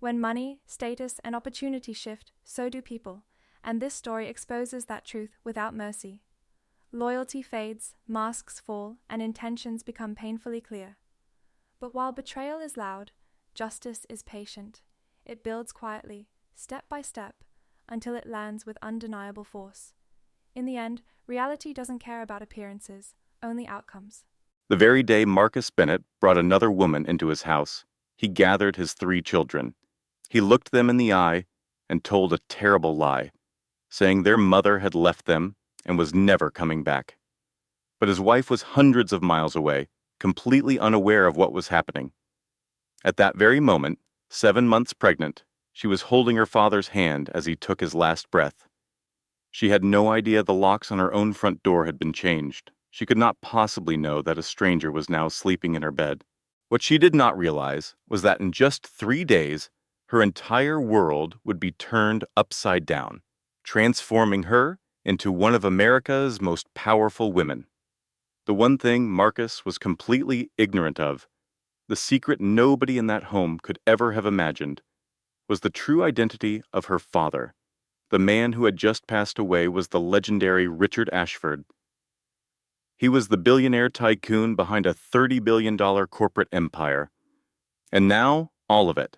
When money, status, and opportunity shift, so do people, and this story exposes that truth without mercy. Loyalty fades, masks fall, and intentions become painfully clear. But while betrayal is loud, justice is patient. It builds quietly, step by step, until it lands with undeniable force. In the end, reality doesn't care about appearances, only outcomes. The very day Marcus Bennett brought another woman into his house, he gathered his 3 children. He looked them in the eye and told a terrible lie, saying their mother had left them and was never coming back. But his wife was hundreds of miles away, completely unaware of what was happening. At that very moment, 7 months pregnant, she was holding her father's hand as he took his last breath. She had no idea the locks on her own front door had been changed. She could not possibly know that a stranger was now sleeping in her bed. What she did not realize was that in just 3 days, her entire world would be turned upside down, transforming her into one of America's most powerful women. The one thing Marcus was completely ignorant of, the secret nobody in that home could ever have imagined, was the true identity of her father. The man who had just passed away was the legendary Richard Ashford. He was the billionaire tycoon behind a $30 billion corporate empire. And now, all of it,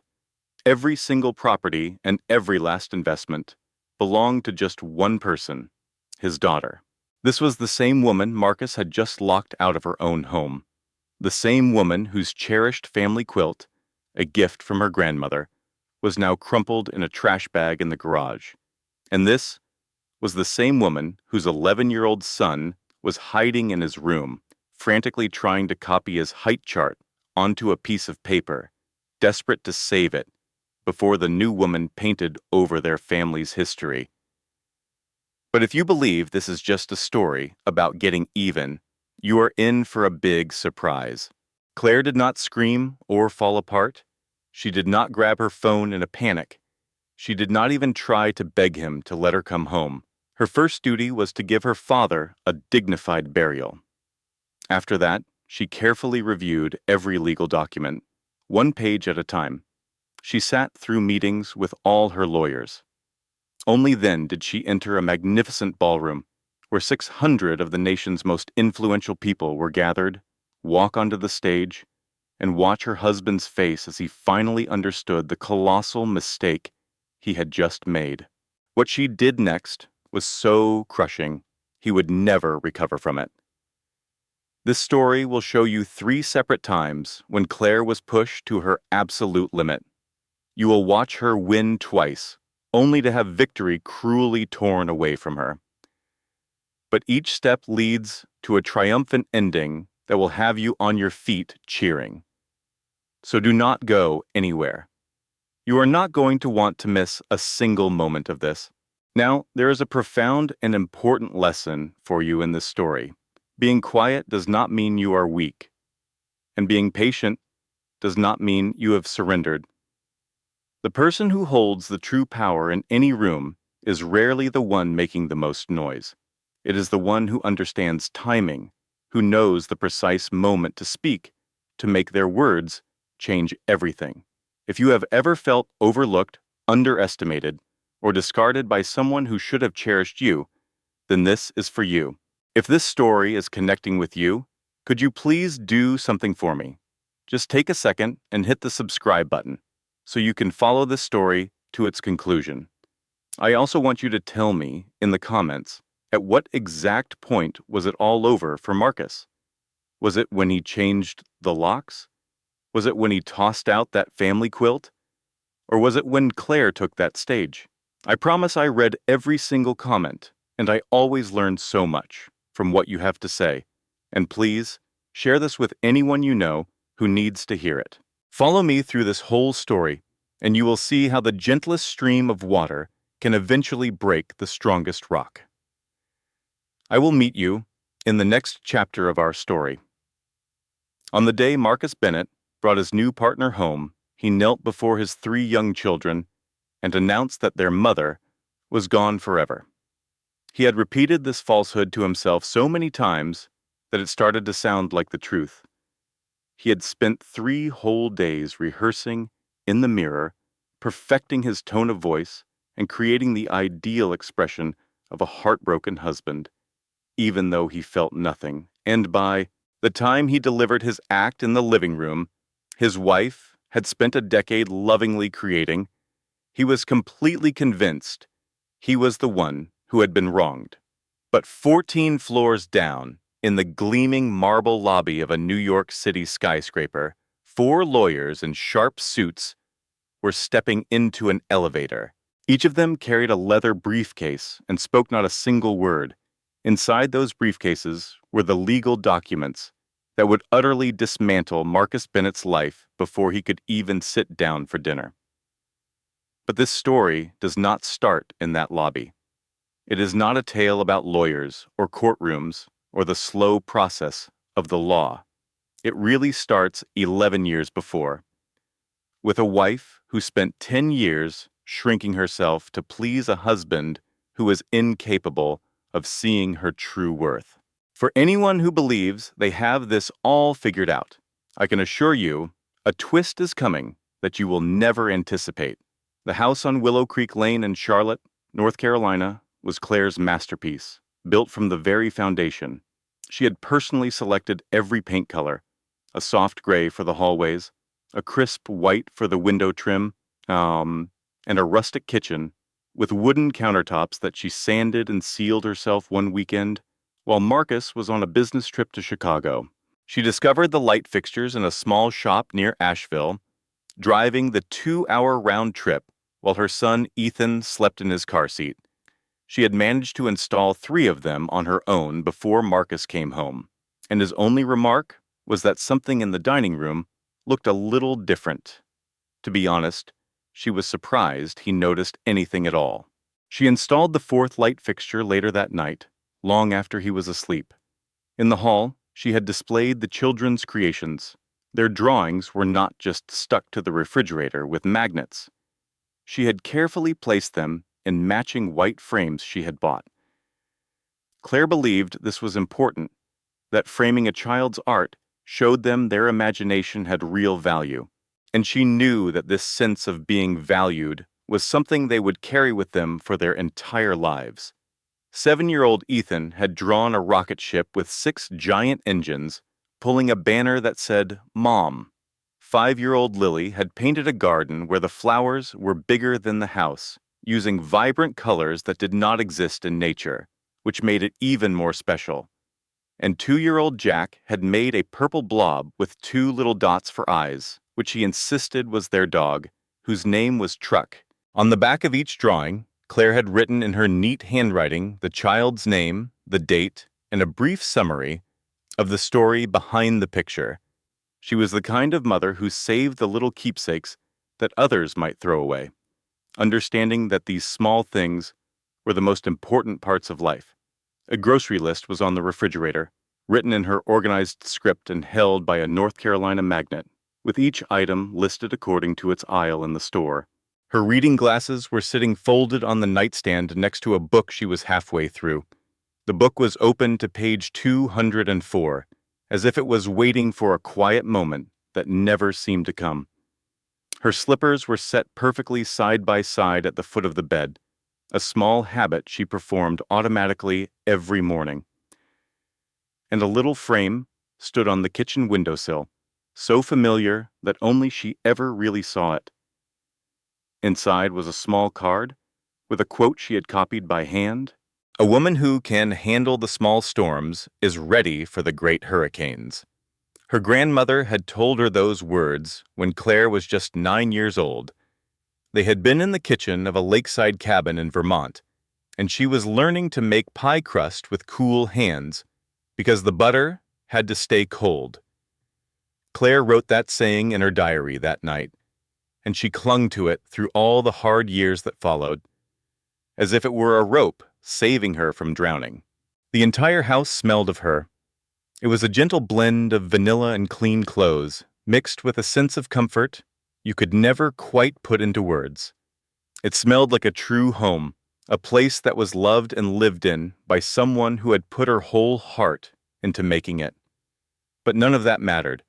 every single property and every last investment, belonged to just one person, his daughter. This was the same woman Marcus had just locked out of her own home. The same woman whose cherished family quilt, a gift from her grandmother, was now crumpled in a trash bag in the garage. And this was the same woman whose 11-year-old son was hiding in his room, frantically trying to copy his height chart onto a piece of paper, desperate to save it, before the new woman painted over their family's history. But if you believe this is just a story about getting even, you are in for a big surprise. Claire did not scream or fall apart. She did not grab her phone in a panic. She did not even try to beg him to let her come home. Her first duty was to give her father a dignified burial. After that, she carefully reviewed every legal document, 1 page at a time. She sat through meetings with all her lawyers. Only then did she enter a magnificent ballroom where 600 of the nation's most influential people were gathered, walk onto the stage, and watch her husband's face as he finally understood the colossal mistake he had just made. What she did next was so crushing, he would never recover from it. This story will show you 3 separate times when Claire was pushed to her absolute limit. You will watch her win twice, only to have victory cruelly torn away from her. But each step leads to a triumphant ending that will have you on your feet cheering. So do not go anywhere. You are not going to want to miss a single moment of this. Now, there is a profound and important lesson for you in this story. Being quiet does not mean you are weak, and being patient does not mean you have surrendered. The person who holds the true power in any room is rarely the one making the most noise. It is the one who understands timing, who knows the precise moment to speak, to make their words change everything. If you have ever felt overlooked, underestimated, or discarded by someone who should have cherished you, then this is for you. If this story is connecting with you, could you please do something for me? Just take a second and hit the subscribe button so you can follow this story to its conclusion. I also want you to tell me in the comments, at what exact point was it all over for Marcus? Was it when he changed the locks? Was it when he tossed out that family quilt? Or was it when Claire took that stage? I promise I read every single comment, and I always learn so much from what you have to say. And please, share this with anyone you know who needs to hear it. Follow me through this whole story, and you will see how the gentlest stream of water can eventually break the strongest rock. I will meet you in the next chapter of our story. On the day Marcus Bennett brought his new partner home, he knelt before his 3 young children and announced that their mother was gone forever. He had repeated this falsehood to himself so many times that it started to sound like the truth. He had spent 3 whole days rehearsing in the mirror, perfecting his tone of voice and creating the ideal expression of a heartbroken husband, even though he felt nothing. And by the time he delivered his act in the living room, his wife had spent a decade lovingly creating. He was completely convinced he was the one who had been wronged. But 14 floors down, in the gleaming marble lobby of a New York City skyscraper, 4 lawyers in sharp suits were stepping into an elevator. Each of them carried a leather briefcase and spoke not a single word. Inside those briefcases were the legal documents that would utterly dismantle Marcus Bennett's life before he could even sit down for dinner. But this story does not start in that lobby. It is not a tale about lawyers or courtrooms or the slow process of the law. It really starts 11 years before, with a wife who spent 10 years shrinking herself to please a husband who was incapable of seeing her true worth. For anyone who believes they have this all figured out, I can assure you a twist is coming that you will never anticipate. The house on Willow Creek Lane in Charlotte, North Carolina, was Claire's masterpiece, built from the very foundation. She had personally selected every paint color, a soft gray for the hallways, a crisp white for the window trim, and a rustic kitchen with wooden countertops that she sanded and sealed herself one weekend while Marcus was on a business trip to Chicago. She discovered the light fixtures in a small shop near Asheville, driving the 2-hour round trip while her son Ethan slept in his car seat. She had managed to install 3 of them on her own before Marcus came home, and his only remark was that something in the dining room looked a little different. To be honest, she was surprised he noticed anything at all. She installed the 4th light fixture later that night, long after he was asleep. In the hall, she had displayed the children's creations. Their drawings were not just stuck to the refrigerator with magnets. She had carefully placed them in matching white frames she had bought. Claire believed this was important, that framing a child's art showed them their imagination had real value, and she knew that this sense of being valued was something they would carry with them for their entire lives. 7-year-old Ethan had drawn a rocket ship with 6 giant engines, pulling a banner that said, "Mom." 5-year-old Lily had painted a garden where the flowers were bigger than the house, using vibrant colors that did not exist in nature, which made it even more special. And 2-year-old Jack had made a purple blob with 2 little dots for eyes, which he insisted was their dog, whose name was Truck. On the back of each drawing, Claire had written in her neat handwriting the child's name, the date, and a brief summary of the story behind the picture. She was the kind of mother who saved the little keepsakes that others might throw away, understanding that these small things were the most important parts of life. A grocery list was on the refrigerator, written in her organized script and held by a North Carolina magnet, with each item listed according to its aisle in the store. Her reading glasses were sitting folded on the nightstand next to a book she was halfway through. The book was open to page 204, as if it was waiting for a quiet moment that never seemed to come. Her slippers were set perfectly side by side at the foot of the bed, a small habit she performed automatically every morning. And a little frame stood on the kitchen windowsill, so familiar that only she ever really saw it. Inside was a small card with a quote she had copied by hand. "A woman who can handle the small storms is ready for the great hurricanes." Her grandmother had told her those words when Claire was just 9 years old. They had been in the kitchen of a lakeside cabin in Vermont, and she was learning to make pie crust with cool hands because the butter had to stay cold. Claire wrote that saying in her diary that night, and she clung to it through all the hard years that followed, as if it were a rope saving her from drowning. The entire house smelled of her. It was a gentle blend of vanilla and clean clothes, mixed with a sense of comfort you could never quite put into words. It smelled like a true home, a place that was loved and lived in by someone who had put her whole heart into making it. But none of that mattered.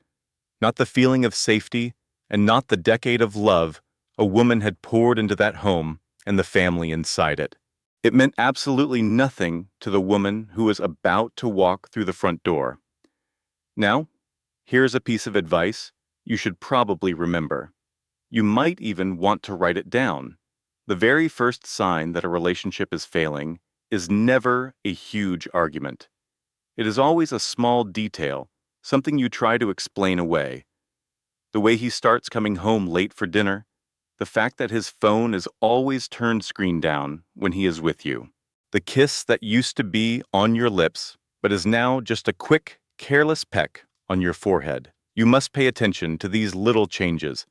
Not the feeling of safety, and not the decade of love a woman had poured into that home and the family inside it. It meant absolutely nothing to the woman who was about to walk through the front door. Now, here's a piece of advice you should probably remember. You might even want to write it down. The very first sign that a relationship is failing is never a huge argument. It is always a small detail, something you try to explain away. The way he starts coming home late for dinner, the fact that his phone is always turned screen down when he is with you, the kiss that used to be on your lips but is now just a quick, careless peck on your forehead. You must pay attention to these little changes.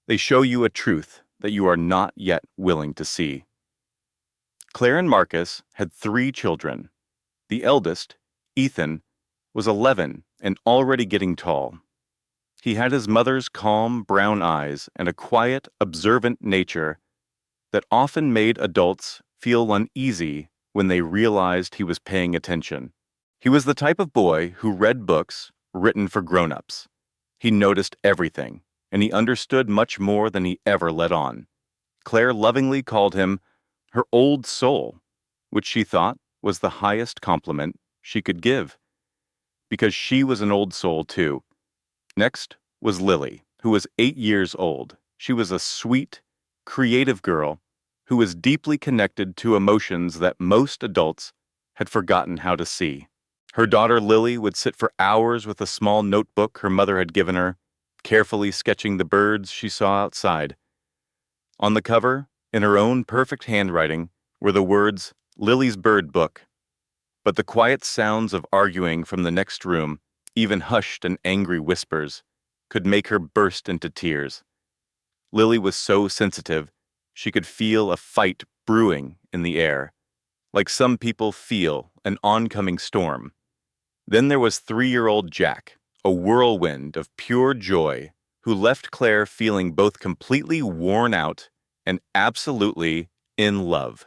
They show you a truth that you are not yet willing to see. Claire and Marcus had 3 children. The eldest, Ethan, was 11 and already getting tall. He had his mother's calm brown eyes and a quiet, observant nature that often made adults feel uneasy when they realized he was paying attention. He was the type of boy who read books written for grown-ups. He noticed everything, and he understood much more than he ever let on. Claire lovingly called him her old soul, which she thought was the highest compliment she could give, because she was an old soul too. Next was Lily, who was 8 years old. She was a sweet, creative girl who was deeply connected to emotions that most adults had forgotten how to see. Her daughter Lily would sit for hours with a small notebook her mother had given her, carefully sketching the birds she saw outside. On the cover, in her own perfect handwriting, were the words, "Lily's Bird Book." But the quiet sounds of arguing from the next room, even hushed and angry whispers, could make her burst into tears. Lily was so sensitive, she could feel a fight brewing in the air, like some people feel an oncoming storm. Then there was 3-year-old Jack, a whirlwind of pure joy, who left Claire feeling both completely worn out and absolutely in love.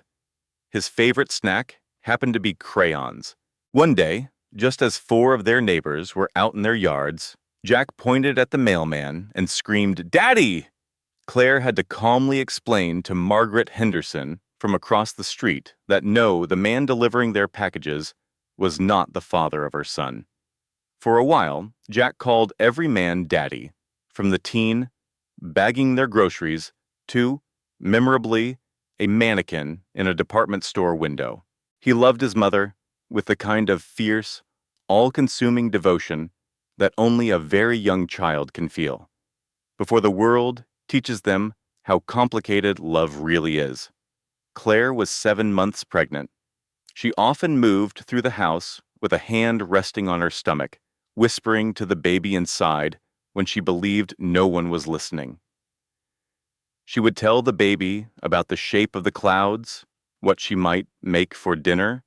His favorite snack happened to be crayons. One day, just as 4 of their neighbors were out in their yards, Jack pointed at the mailman and screamed, "Daddy!" Claire had to calmly explain to Margaret Henderson from across the street that no, the man delivering their packages was not the father of her son. For a while, Jack called every man Daddy, from the teen bagging their groceries to, memorably, a mannequin in a department store window. He loved his mother with the kind of fierce, all-consuming devotion that only a very young child can feel, before the world teaches them how complicated love really is. Claire was 7 months pregnant. She often moved through the house with a hand resting on her stomach, whispering to the baby inside when she believed no one was listening. She would tell the baby about the shape of the clouds, what she might make for dinner,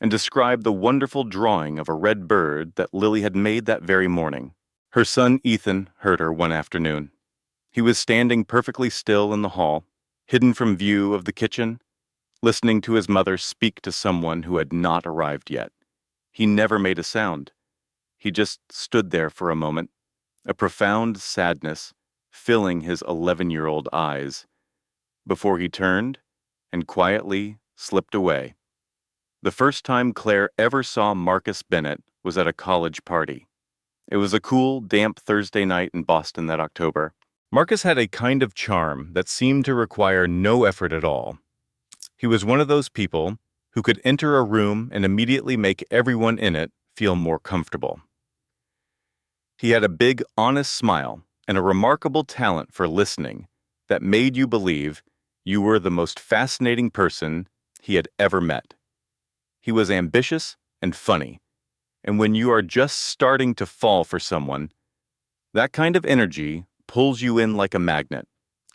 and describe the wonderful drawing of a red bird that Lily had made that very morning. Her son Ethan heard her one afternoon. He was standing perfectly still in the hall, hidden from view of the kitchen, listening to his mother speak to someone who had not arrived yet. He never made a sound. He just stood there for a moment, a profound sadness filling his 11-year-old eyes, before he turned and quietly slipped away. The first time Claire ever saw Marcus Bennett was at a college party. It was a cool, damp Thursday night in Boston that October. Marcus had a kind of charm that seemed to require no effort at all. He was one of those people who could enter a room and immediately make everyone in it feel more comfortable. He had a big, honest smile and a remarkable talent for listening that made you believe you were the most fascinating person he had ever met. He was ambitious and funny, and when you are just starting to fall for someone, that kind of energy pulls you in like a magnet.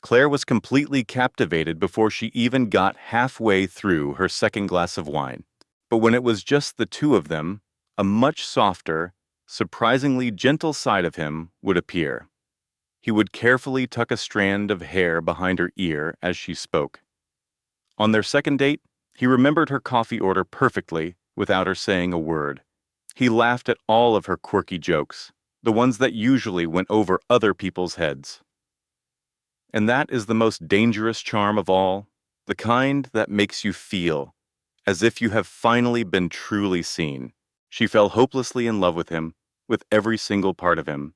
Claire was completely captivated before she even got halfway through her second glass of wine. But when it was just the two of them, a much softer, surprisingly gentle side of him would appear. He would carefully tuck a strand of hair behind her ear as she spoke. On their second date, he remembered her coffee order perfectly without her saying a word. He laughed at all of her quirky jokes, the ones that usually went over other people's heads. And that is the most dangerous charm of all, the kind that makes you feel as if you have finally been truly seen. She fell hopelessly in love with him, with every single part of him.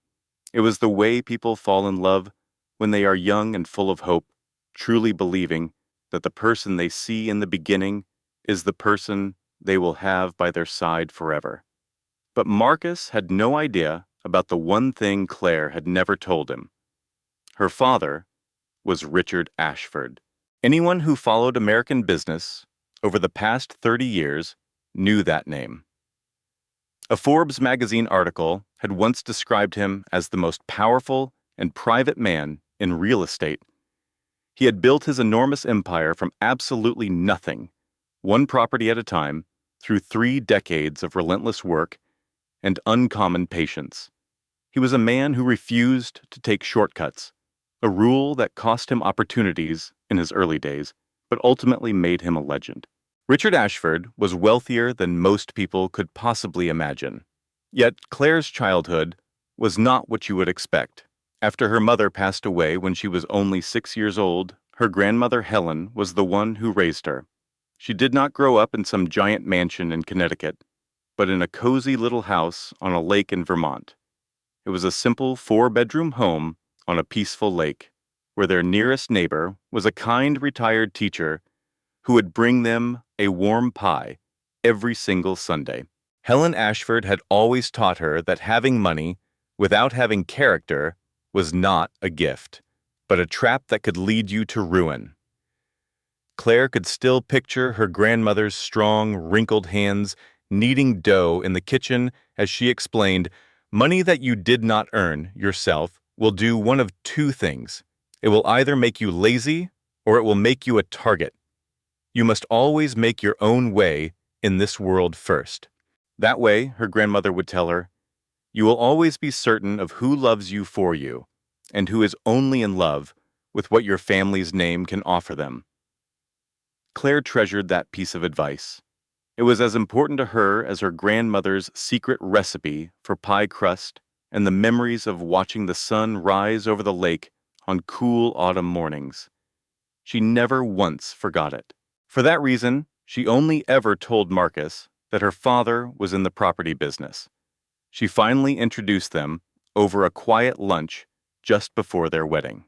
It was the way people fall in love when they are young and full of hope, truly believing that the person they see in the beginning is the person they will have by their side forever. But Marcus had no idea about the one thing Claire had never told him. Her father was Richard Ashford. Anyone who followed American business over the past 30 years knew that name. A Forbes magazine article had once described him as the most powerful and private man in real estate. He had built his enormous empire from absolutely nothing, one property at a time, through 3 decades of relentless work and uncommon patience. He was a man who refused to take shortcuts, a rule that cost him opportunities in his early days, but ultimately made him a legend. Richard Ashford was wealthier than most people could possibly imagine. Yet Claire's childhood was not what you would expect. After her mother passed away when she was only 6 years old, her grandmother Helen was the one who raised her. She did not grow up in some giant mansion in Connecticut, but in a cozy little house on a lake in Vermont. It was a simple 4-bedroom home on a peaceful lake, where their nearest neighbor was a kind retired teacher who would bring them a warm pie every single Sunday. Helen Ashford had always taught her that having money without having character was not a gift, but a trap that could lead you to ruin. Claire could still picture her grandmother's strong, wrinkled hands kneading dough in the kitchen as she explained, "Money that you did not earn yourself will do one of 2 things. It will either make you lazy or it will make you a target. You must always make your own way in this world first." That way, her grandmother would tell her, you will always be certain of who loves you for you, and who is only in love with what your family's name can offer them. Claire treasured that piece of advice. It was as important to her as her grandmother's secret recipe for pie crust and the memories of watching the sun rise over the lake on cool autumn mornings. She never once forgot it. For that reason, she only ever told Marcus that her father was in the property business. She finally introduced them over a quiet lunch just before their wedding.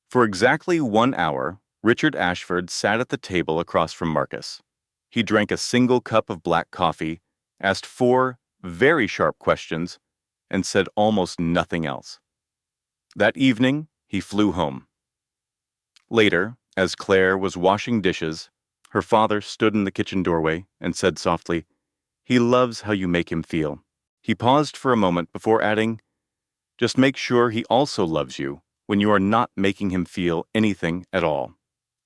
For exactly 1 hour, Richard Ashford sat at the table across from Marcus. He drank a single cup of black coffee, asked 4 very sharp questions, and said almost nothing else. That evening, he flew home. Later, as Claire was washing dishes, her father stood in the kitchen doorway and said softly, "He loves how you make him feel." He paused for a moment before adding, "Just make sure he also loves you when you are not making him feel anything at all."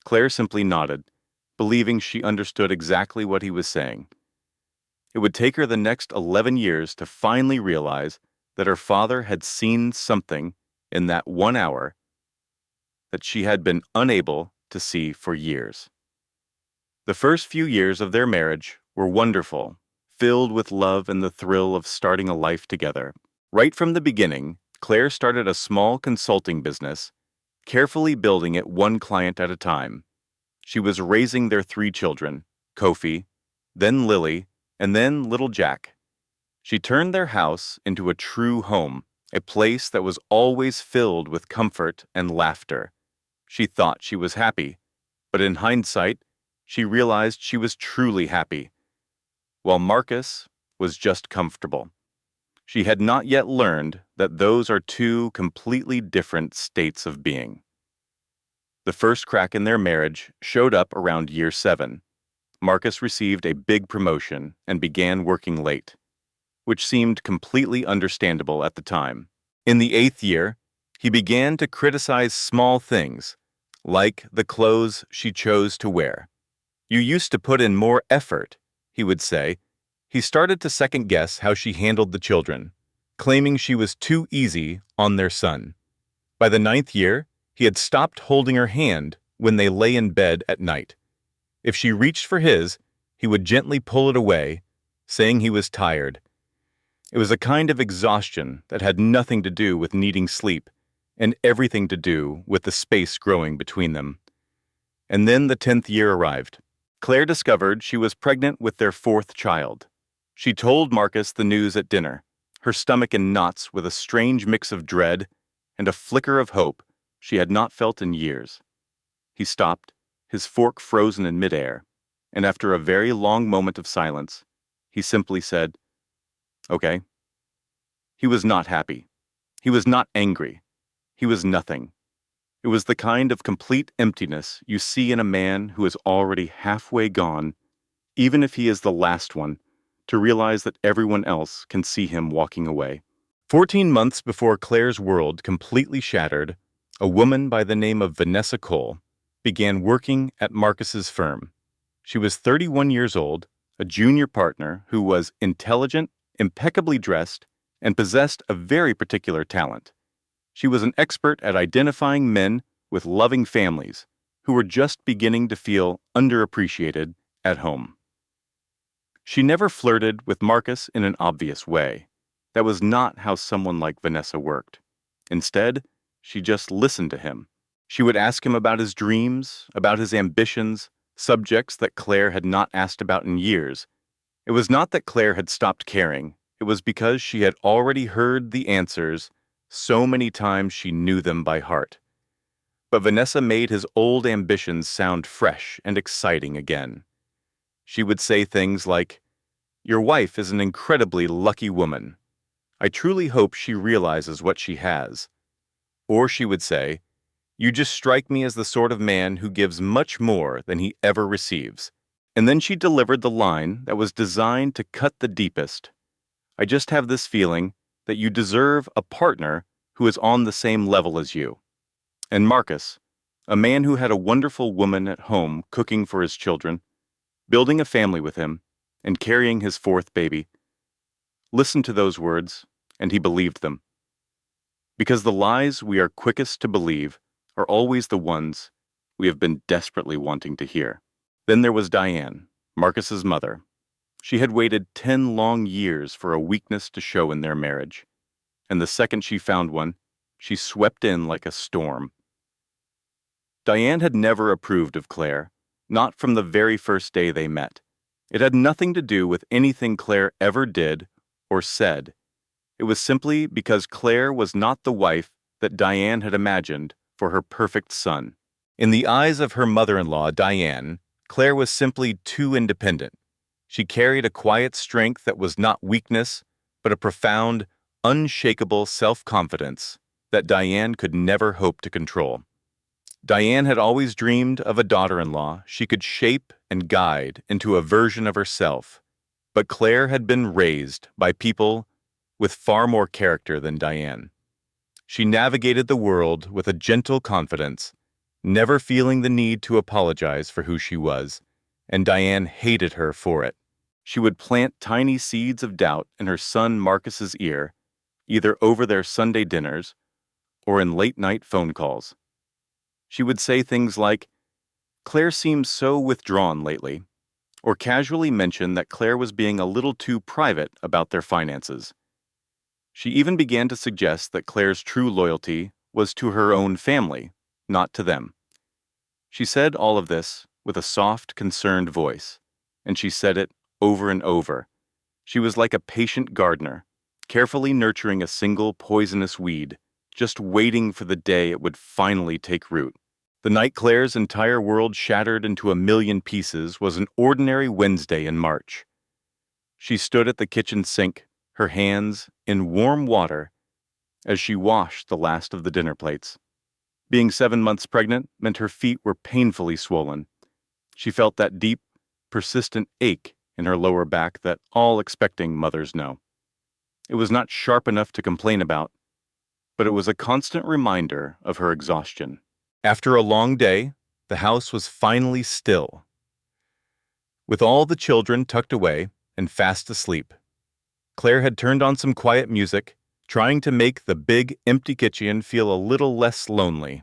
Claire simply nodded, believing she understood exactly what he was saying. It would take her the next 11 years to finally realize that her father had seen something in that 1 hour that she had been unable to see for years. The first few years of their marriage were wonderful, filled with love and the thrill of starting a life together. Right from the beginning, Claire started a small consulting business, carefully building it one client at a time. She was raising their 3 children, Kofi, then Lily, and then little Jack. She turned their house into a true home, a place that was always filled with comfort and laughter. She thought she was happy, but in hindsight, she realized she was truly happy, while Marcus was just comfortable. She had not yet learned that those are 2 completely different states of being. The first crack in their marriage showed up around year 7. Marcus received a big promotion and began working late, which seemed completely understandable at the time. In the 8th year, he began to criticize small things, like the clothes she chose to wear. "You used to put in more effort," he would say. He started to second-guess how she handled the children, claiming she was too easy on their son. By the 9th year, he had stopped holding her hand when they lay in bed at night. If she reached for his, he would gently pull it away, saying he was tired. It was a kind of exhaustion that had nothing to do with needing sleep. and everything to do with the space growing between them. And then the 10th year arrived. Claire discovered she was pregnant with their 4th child. She told Marcus the news at dinner, her stomach in knots with a strange mix of dread and a flicker of hope she had not felt in years. He stopped, his fork frozen in midair, and after a very long moment of silence, he simply said, "Okay." He was not happy. He was not angry. He was nothing. It was the kind of complete emptiness you see in a man who is already halfway gone, even if he is the last one, to realize that everyone else can see him walking away. 14 months before Claire's world completely shattered, a woman by the name of Vanessa Cole began working at Marcus's firm. She was 31 years old, a junior partner who was intelligent, impeccably dressed, and possessed a very particular talent. She was an expert at identifying men with loving families who were just beginning to feel underappreciated at home. She never flirted with Marcus in an obvious way. That was not how someone like Vanessa worked. Instead, she just listened to him. She would ask him about his dreams, about his ambitions, subjects that Claire had not asked about in years. It was not that Claire had stopped caring. It was because she had already heard the answers so many times she knew them by heart. But Vanessa made his old ambitions sound fresh and exciting again. She would say things like, "Your wife is an incredibly lucky woman. I truly hope she realizes what she has." Or she would say, "You just strike me as the sort of man who gives much more than he ever receives." And then she delivered the line that was designed to cut the deepest. "I just have this feeling that you deserve a partner who is on the same level as you." And Marcus, a man who had a wonderful woman at home cooking for his children, building a family with him, and carrying his 4th baby, listened to those words, and he believed them. Because the lies we are quickest to believe are always the ones we have been desperately wanting to hear. Then there was Diane, Marcus's mother. She had waited 10 long years for a weakness to show in their marriage, and the second she found one, she swept in like a storm. Diane had never approved of Claire, not from the very first day they met. It had nothing to do with anything Claire ever did or said. It was simply because Claire was not the wife that Diane had imagined for her perfect son. In the eyes of her mother-in-law, Diane, Claire was simply too independent. She carried a quiet strength that was not weakness, but a profound, unshakable self-confidence that Diane could never hope to control. Diane had always dreamed of a daughter-in-law she could shape and guide into a version of herself, but Claire had been raised by people with far more character than Diane. She navigated the world with a gentle confidence, never feeling the need to apologize for who she was, and Diane hated her for it. She would plant tiny seeds of doubt in her son Marcus's ear, either over their Sunday dinners or in late-night phone calls. She would say things like, "Claire seems so withdrawn lately," or casually mention that Claire was being a little too private about their finances. She even began to suggest that Claire's true loyalty was to her own family, not to them. She said all of this with a soft, concerned voice, and she said it over and over. She was like a patient gardener, carefully nurturing a single poisonous weed, just waiting for the day it would finally take root. The night Claire's entire world shattered into a million pieces was an ordinary Wednesday in March. She stood at the kitchen sink, her hands in warm water, as she washed the last of the dinner plates. Being 7 months pregnant meant her feet were painfully swollen. She felt that deep, persistent ache in her lower back that all expecting mothers know. It was not sharp enough to complain about, but it was a constant reminder of her exhaustion. After a long day, the house was finally still. With all the children tucked away and fast asleep, Claire had turned on some quiet music, trying to make the big, empty kitchen feel a little less lonely.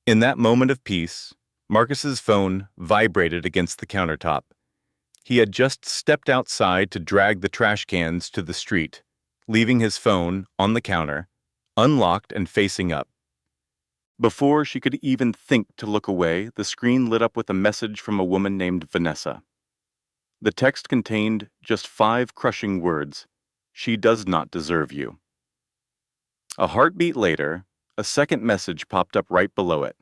In that moment of peace, Marcus's phone vibrated against the countertop. He had just stepped outside to drag the trash cans to the street, leaving his phone on the counter, unlocked and facing up. Before she could even think to look away, the screen lit up with a message from a woman named Vanessa. The text contained just 5 crushing words: "She does not deserve you." A heartbeat later, a second message popped up right below it.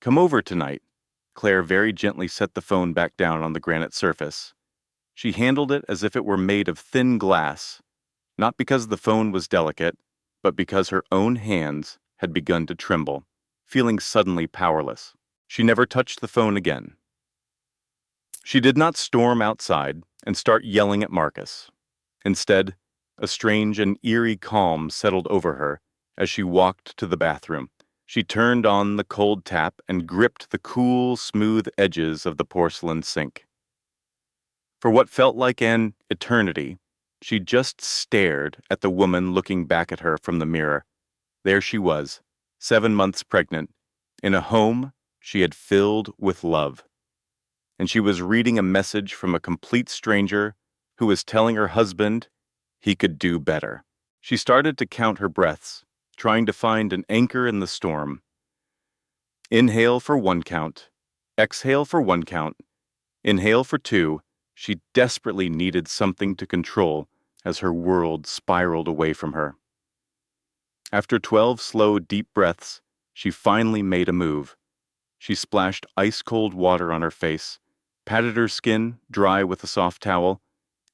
"Come over tonight." Claire very gently set the phone back down on the granite surface. She handled it as if it were made of thin glass, not because the phone was delicate, but because her own hands had begun to tremble, feeling suddenly powerless. She never touched the phone again. She did not storm outside and start yelling at Marcus. Instead, a strange and eerie calm settled over her as she walked to the bathroom. She turned on the cold tap and gripped the cool, smooth edges of the porcelain sink. For what felt like an eternity, she just stared at the woman looking back at her from the mirror. There she was, 7 months pregnant, in a home she had filled with love. And she was reading a message from a complete stranger who was telling her husband he could do better. She started to count her breaths, trying to find an anchor in the storm. Inhale for 1 count, exhale for 1 count, inhale for 2. She desperately needed something to control as her world spiraled away from her. After 12 slow, deep breaths, she finally made a move. She splashed ice-cold water on her face, patted her skin dry with a soft towel,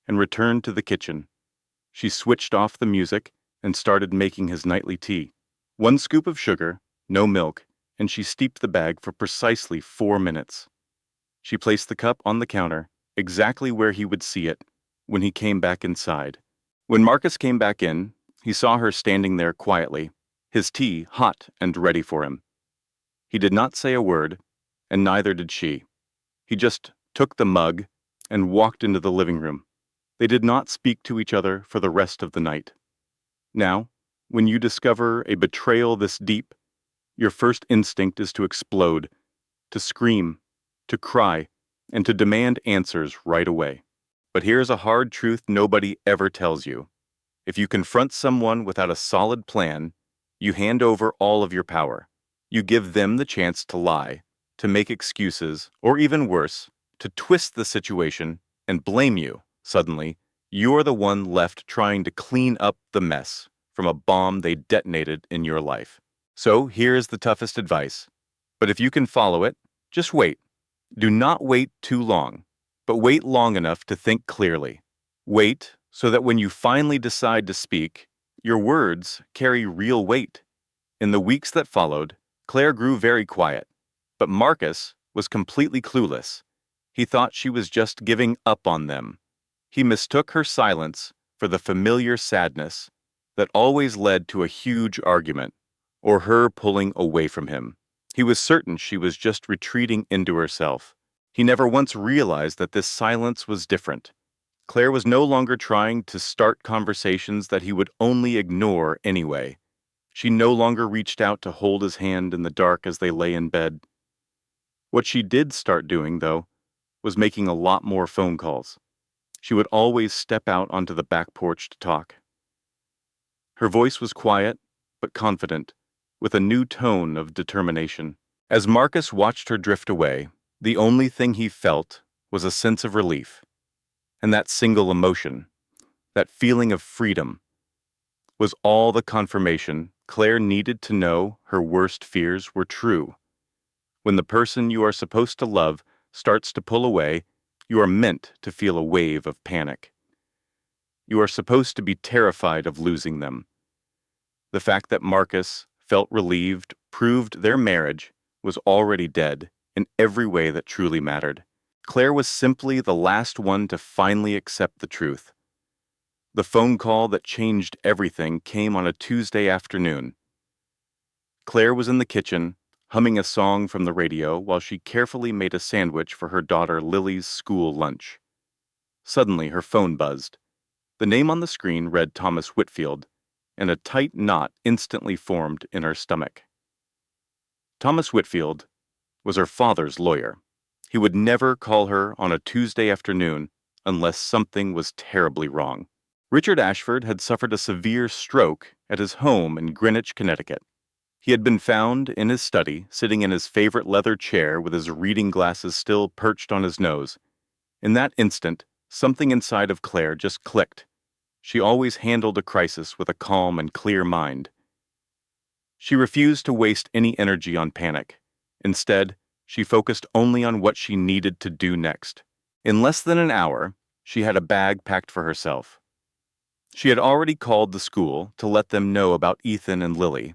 and returned to the kitchen. She switched off the music and started making his nightly tea. 1 scoop of sugar, no milk, and she steeped the bag for precisely 4 minutes. She placed the cup on the counter, exactly where he would see it, when he came back inside. When Marcus came back in, he saw her standing there quietly, his tea hot and ready for him. He did not say a word, and neither did she. He just took the mug and walked into the living room. They did not speak to each other for the rest of the night. Now, when you discover a betrayal this deep, your first instinct is to explode, to scream, to cry, and to demand answers right away. But here's a hard truth nobody ever tells you. If you confront someone without a solid plan, you hand over all of your power. You give them the chance to lie, to make excuses, or even worse, to twist the situation and blame you. Suddenly, you're the one left trying to clean up the mess from a bomb they detonated in your life. So here's the toughest advice. But if you can follow it, just wait. Do not wait too long, but wait long enough to think clearly. Wait so that when you finally decide to speak, your words carry real weight. In the weeks that followed, Claire grew very quiet, but Marcus was completely clueless. He thought she was just giving up on them. He mistook her silence for the familiar sadness that always led to a huge argument, or her pulling away from him. He was certain she was just retreating into herself. He never once realized that this silence was different. Claire was no longer trying to start conversations that he would only ignore anyway. She no longer reached out to hold his hand in the dark as they lay in bed. What she did start doing, though, was making a lot more phone calls. She would always step out onto the back porch to talk. Her voice was quiet, but confident, with a new tone of determination. As Marcus watched her drift away, the only thing he felt was a sense of relief. And that single emotion, that feeling of freedom, was all the confirmation Claire needed to know her worst fears were true. When the person you are supposed to love starts to pull away, you are meant to feel a wave of panic. You are supposed to be terrified of losing them. The fact that Marcus felt relieved proved their marriage was already dead in every way that truly mattered. Claire was simply the last one to finally accept the truth. The phone call that changed everything came on a Tuesday afternoon. Claire was in the kitchen, humming a song from the radio while she carefully made a sandwich for her daughter Lily's school lunch. Suddenly, her phone buzzed. The name on the screen read Thomas Whitfield, and a tight knot instantly formed in her stomach. Thomas Whitfield was her father's lawyer. He would never call her on a Tuesday afternoon unless something was terribly wrong. Richard Ashford had suffered a severe stroke at his home in Greenwich, Connecticut. He had been found in his study, sitting in his favorite leather chair with his reading glasses still perched on his nose. In that instant, something inside of Claire just clicked. She always handled a crisis with a calm and clear mind. She refused to waste any energy on panic. Instead, she focused only on what she needed to do next. In less than an hour, she had a bag packed for herself. She had already called the school to let them know about Ethan and Lily.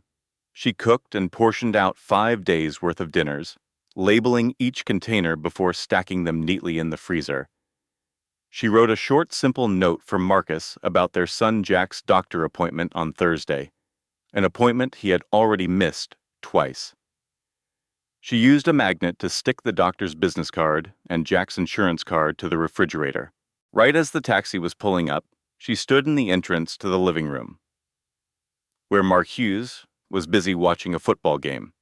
She cooked and portioned out 5 days' worth of dinners, labeling each container before stacking them neatly in the freezer. She wrote a short, simple note for Marcus about their son Jack's doctor appointment on Thursday, an appointment he had already missed twice. She used a magnet to stick the doctor's business card and Jack's insurance card to the refrigerator. Right as the taxi was pulling up, she stood in the entrance to the living room, where Mark Hughes was busy watching a football game.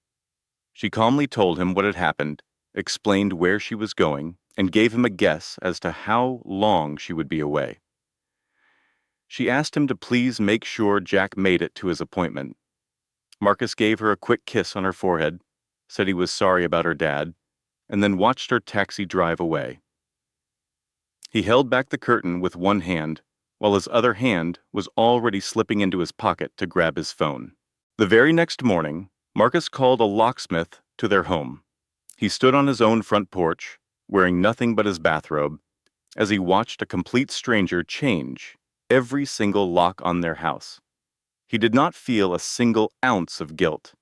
She calmly told him what had happened, explained where she was going, and gave him a guess as to how long she would be away. She asked him to please make sure Jack made it to his appointment. Marcus gave her a quick kiss on her forehead, said he was sorry about her dad, and then watched her taxi drive away. He held back the curtain with one hand, while his other hand was already slipping into his pocket to grab his phone. The very next morning, Marcus called a locksmith to their home. He stood on his own front porch, wearing nothing but his bathrobe, as he watched a complete stranger change every single lock on their house. He did not feel a single ounce of guilt.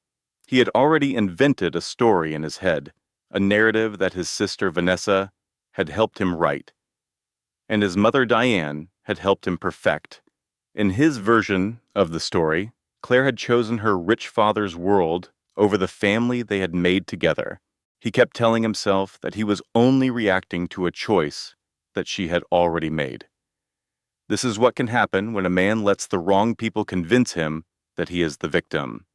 He had already invented a story in his head, a narrative that his sister Vanessa had helped him write, and his mother Diane had helped him perfect. In his version of the story, Claire had chosen her rich father's world over the family they had made together. He kept telling himself that he was only reacting to a choice that she had already made. This is what can happen when a man lets the wrong people convince him that he is the victim.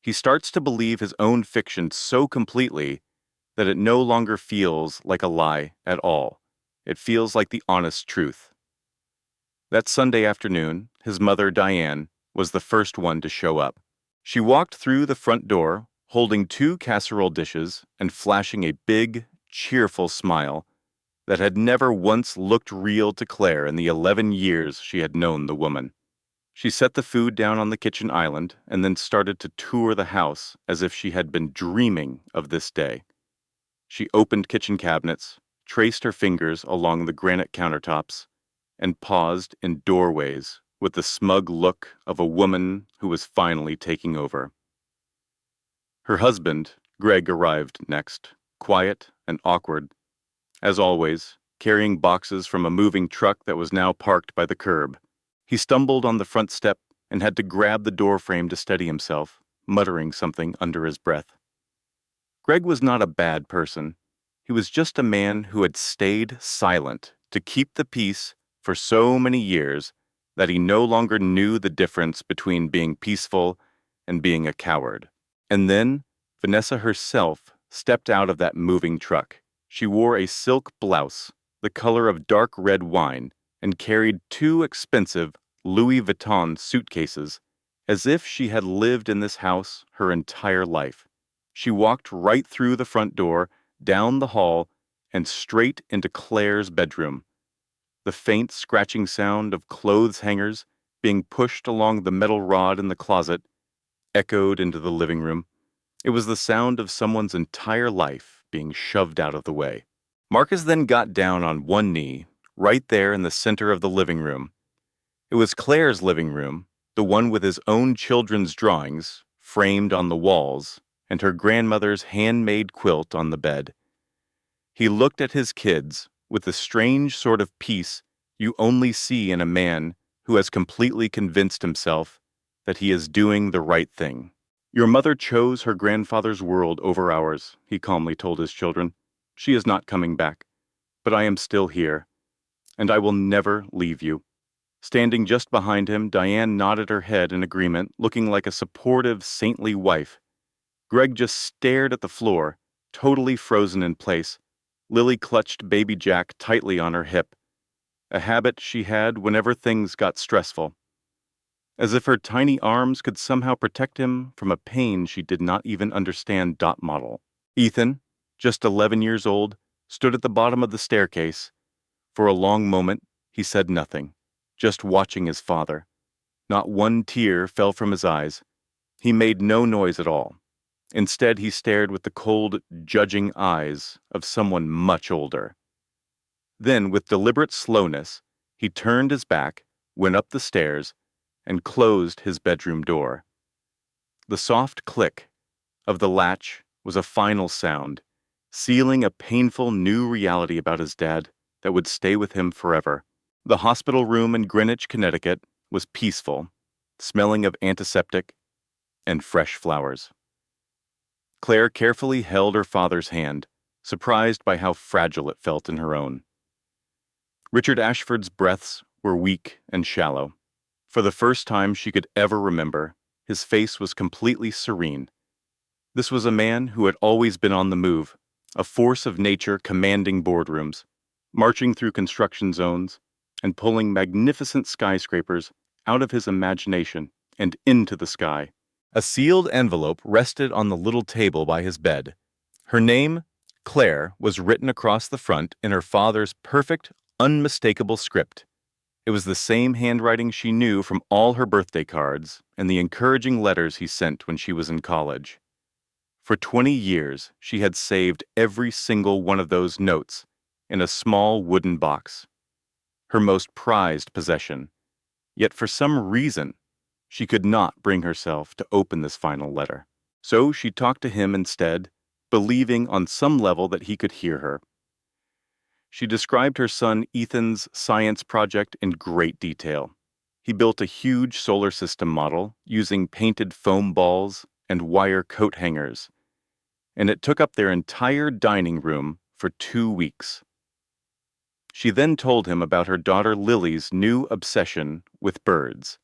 He starts to believe his own fiction so completely that it no longer feels like a lie at all. It feels like the honest truth. That Sunday afternoon, his mother, Diane, was the first one to show up. She walked through the front door, holding 2 casserole dishes and flashing a big, cheerful smile that had never once looked real to Claire in the 11 years she had known the woman. She set the food down on the kitchen island and then started to tour the house as if she had been dreaming of this day. She opened kitchen cabinets, traced her fingers along the granite countertops, and paused in doorways with the smug look of a woman who was finally taking over. Her husband, Greg, arrived next, quiet and awkward, as always, carrying boxes from a moving truck that was now parked by the curb. He stumbled on the front step and had to grab the doorframe to steady himself, muttering something under his breath. Greg was not a bad person. He was just a man who had stayed silent to keep the peace for so many years that he no longer knew the difference between being peaceful and being a coward. And then Vanessa herself stepped out of that moving truck. She wore a silk blouse, the color of dark red wine, and carried 2 expensive Louis Vuitton suitcases, as if she had lived in this house her entire life. She walked right through the front door, down the hall, and straight into Claire's bedroom. The faint scratching sound of clothes hangers being pushed along the metal rod in the closet echoed into the living room. It was the sound of someone's entire life being shoved out of the way. Marcus then got down on one knee, right there in the center of the living room. It was Claire's living room, the one with his own children's drawings framed on the walls and her grandmother's handmade quilt on the bed. He looked at his kids with the strange sort of peace you only see in a man who has completely convinced himself that he is doing the right thing. "Your mother chose her grandfather's world over ours," he calmly told his children. "She is not coming back, but I am still here, and I will never leave you." Standing just behind him, Diane nodded her head in agreement, looking like a supportive, saintly wife. Greg just stared at the floor, totally frozen in place. Lily clutched baby Jack tightly on her hip, a habit she had whenever things got stressful. as if her tiny arms could somehow protect him from a pain she did not even understand. Model. Ethan, just 11 years old, stood at the bottom of the staircase. For a long moment, he said nothing, just watching his father. Not one tear fell from his eyes. He made no noise at all. Instead, he stared with the cold, judging eyes of someone much older. Then, with deliberate slowness, he turned his back, went up the stairs, and closed his bedroom door. The soft click of the latch was a final sound, sealing a painful new reality about his dad that would stay with him forever. The hospital room in Greenwich, Connecticut, was peaceful, smelling of antiseptic and fresh flowers. Claire carefully held her father's hand, surprised by how fragile it felt in her own. Richard Ashford's breaths were weak and shallow. For the first time she could ever remember, his face was completely serene. This was a man who had always been on the move, a force of nature commanding boardrooms, marching through construction zones, and pulling magnificent skyscrapers out of his imagination and into the sky. A sealed envelope rested on the little table by his bed. Her name, Claire, was written across the front in her father's perfect, unmistakable script. It was the same handwriting she knew from all her birthday cards and the encouraging letters he sent when she was in college. For 20 years, she had saved every single one of those notes in a small wooden box, her most prized possession. Yet for some reason, she could not bring herself to open this final letter. So she talked to him instead, believing on some level that he could hear her. She described her son Ethan's science project in great detail. He built a huge solar system model using painted foam balls and wire coat hangers, and it took up their entire dining room for 2 weeks. She then told him about her daughter Lily's new obsession with birds.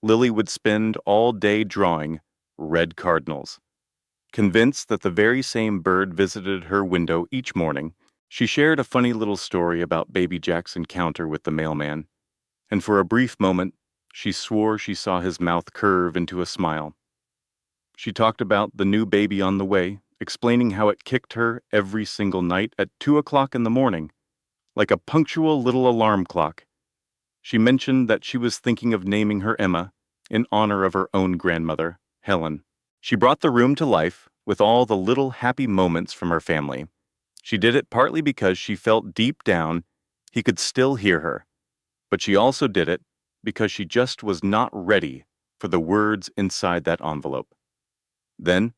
Lily would spend all day drawing red cardinals. Convinced that the very same bird visited her window each morning, she shared a funny little story about Baby Jack's encounter with the mailman, and for a brief moment, she swore she saw his mouth curve into a smile. She talked about the new baby on the way, explaining how it kicked her every single night at 2 o'clock in the morning, like a punctual little alarm clock. She mentioned that she was thinking of naming her Emma in honor of her own grandmother, Helen. She brought the room to life with all the little happy moments from her family. She did it partly because she felt deep down he could still hear her, but she also did it because she just was not ready for the words inside that envelope. Then,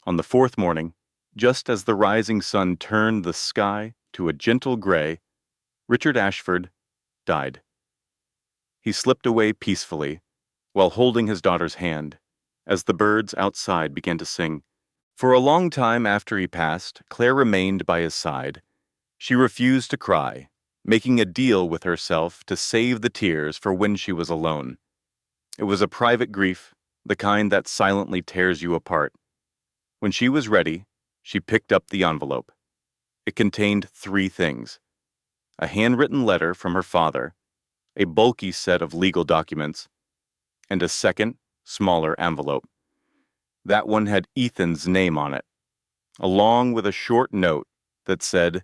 on the 4th morning, just as the rising sun turned the sky to a gentle gray, Richard Ashford died. He slipped away peacefully, while holding his daughter's hand, as the birds outside began to sing. For a long time after he passed, Claire remained by his side. She refused to cry, making a deal with herself to save the tears for when she was alone. It was a private grief, the kind that silently tears you apart. When she was ready, she picked up the envelope. It contained 3 things: a handwritten letter from her father, a bulky set of legal documents, and a second, smaller envelope. That one had Ethan's name on it, along with a short note that said,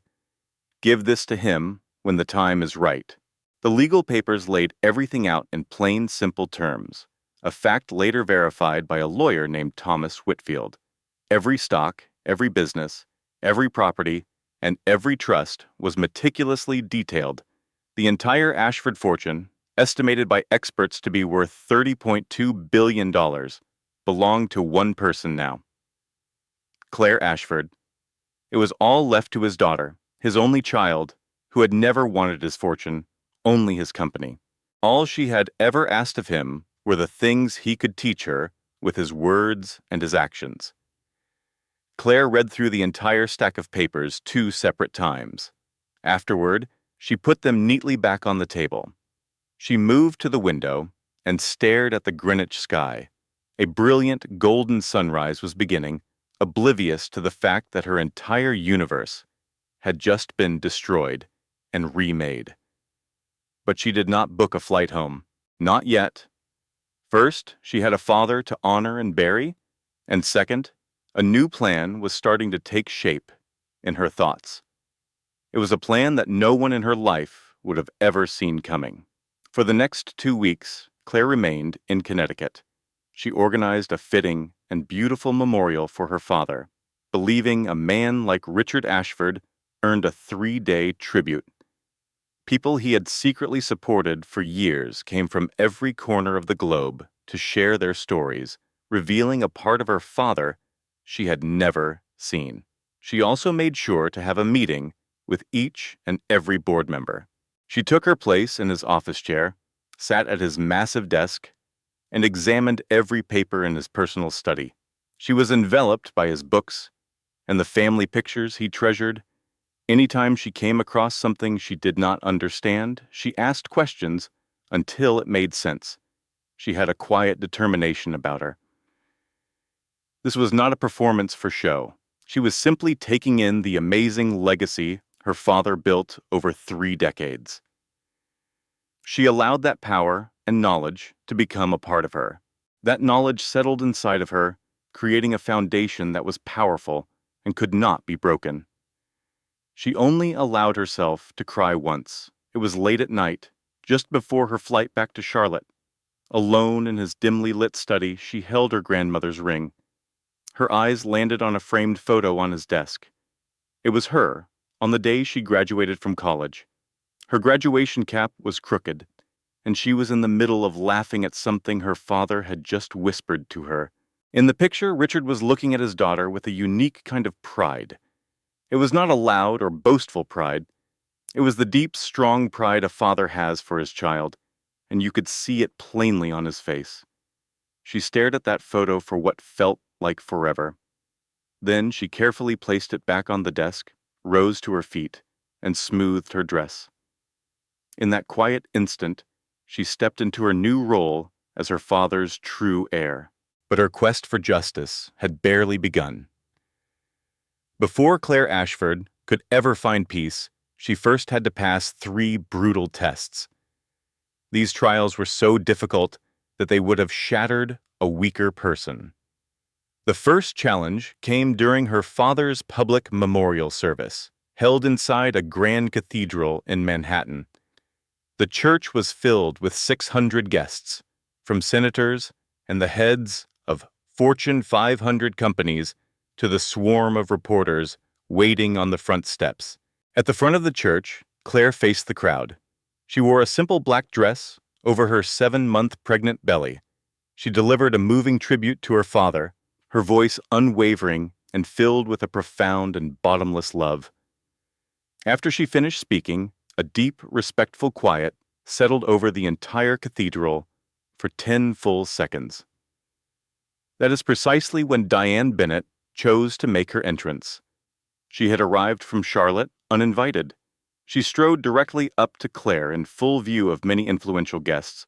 "Give this to him when the time is right." The legal papers laid everything out in plain, simple terms, a fact later verified by a lawyer named Thomas Whitfield. Every stock, every business, every property, and every trust was meticulously detailed. The entire Ashford fortune, estimated by experts to be worth $30.2 billion, belonged to one person now: Claire Ashford. It was all left to his daughter, his only child, who had never wanted his fortune, only his company. All she had ever asked of him were the things he could teach her with his words and his actions. Claire read through the entire stack of papers 2 separate times. Afterward, she put them neatly back on the table. She moved to the window and stared at the Greenwich sky. A brilliant golden sunrise was beginning, oblivious to the fact that her entire universe had just been destroyed and remade. But she did not book a flight home. Not yet. First, she had a father to honor and bury, and second, a new plan was starting to take shape in her thoughts. It was a plan that no one in her life would have ever seen coming. For the next 2 weeks, Claire remained in Connecticut. She organized a fitting and beautiful memorial for her father, believing a man like Richard Ashford earned a 3-day tribute. People he had secretly supported for years came from every corner of the globe to share their stories, revealing a part of her father she had never seen. She also made sure to have a meeting with each and every board member. She took her place in his office chair, sat at his massive desk, and examined every paper in his personal study. She was enveloped by his books and the family pictures he treasured. Anytime she came across something she did not understand, she asked questions until it made sense. She had a quiet determination about her. This was not a performance for show. She was simply taking in the amazing legacy her father built over 3 decades. She allowed that power and knowledge to become a part of her. That knowledge settled inside of her, creating a foundation that was powerful and could not be broken. She only allowed herself to cry once. It was late at night, just before her flight back to Charlotte. Alone in his dimly lit study, she held her grandmother's ring. Her eyes landed on a framed photo on his desk. It was her, on the day she graduated from college. Her graduation cap was crooked, and she was in the middle of laughing at something her father had just whispered to her. In the picture, Richard was looking at his daughter with a unique kind of pride. It was not a loud or boastful pride. It was the deep, strong pride a father has for his child, and you could see it plainly on his face. She stared at that photo for what felt like forever. Then she carefully placed it back on the desk, rose to her feet, and smoothed her dress. In that quiet instant, she stepped into her new role as her father's true heir. But her quest for justice had barely begun. Before Claire Ashford could ever find peace, she first had to pass 3 brutal tests. These trials were so difficult that they would have shattered a weaker person. The first challenge came during her father's public memorial service, held inside a grand cathedral in Manhattan. The church was filled with 600 guests, from senators and the heads of Fortune 500 companies to the swarm of reporters waiting on the front steps. At the front of the church, Claire faced the crowd. She wore a simple black dress over her 7-month pregnant belly. She delivered a moving tribute to her father, her voice unwavering and filled with a profound and bottomless love. After she finished speaking, a deep, respectful quiet settled over the entire cathedral for 10 full seconds. That is precisely when Diane Bennett chose to make her entrance. She had arrived from Charlotte uninvited. She strode directly up to Claire in full view of many influential guests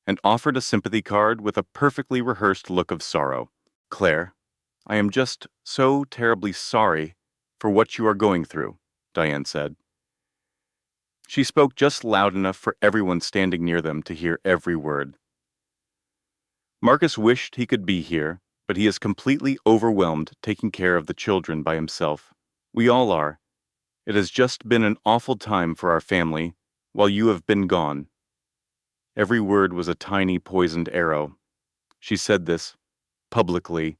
and offered a sympathy card with a perfectly rehearsed look of sorrow. "Claire, I am just so terribly sorry for what you are going through," Diane said. She spoke just loud enough for everyone standing near them to hear every word. Marcus wished he could be here, but he is completely overwhelmed taking care of the children by himself. We all are. It has just been an awful time for our family while you have been gone. Every word was a tiny poisoned arrow. She said this publicly,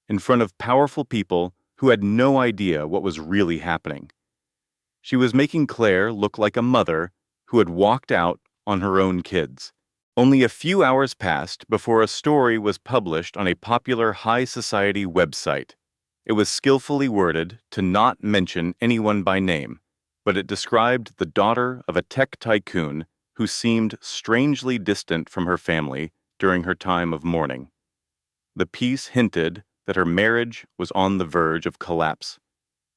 in front of powerful people who had no idea what was really happening. She was making Claire look like a mother who had walked out on her own kids. Only a few hours passed before a story was published on a popular high society website. It was skillfully worded to not mention anyone by name, but it described the daughter of a tech tycoon who seemed strangely distant from her family during her time of mourning. The piece hinted that her marriage was on the verge of collapse.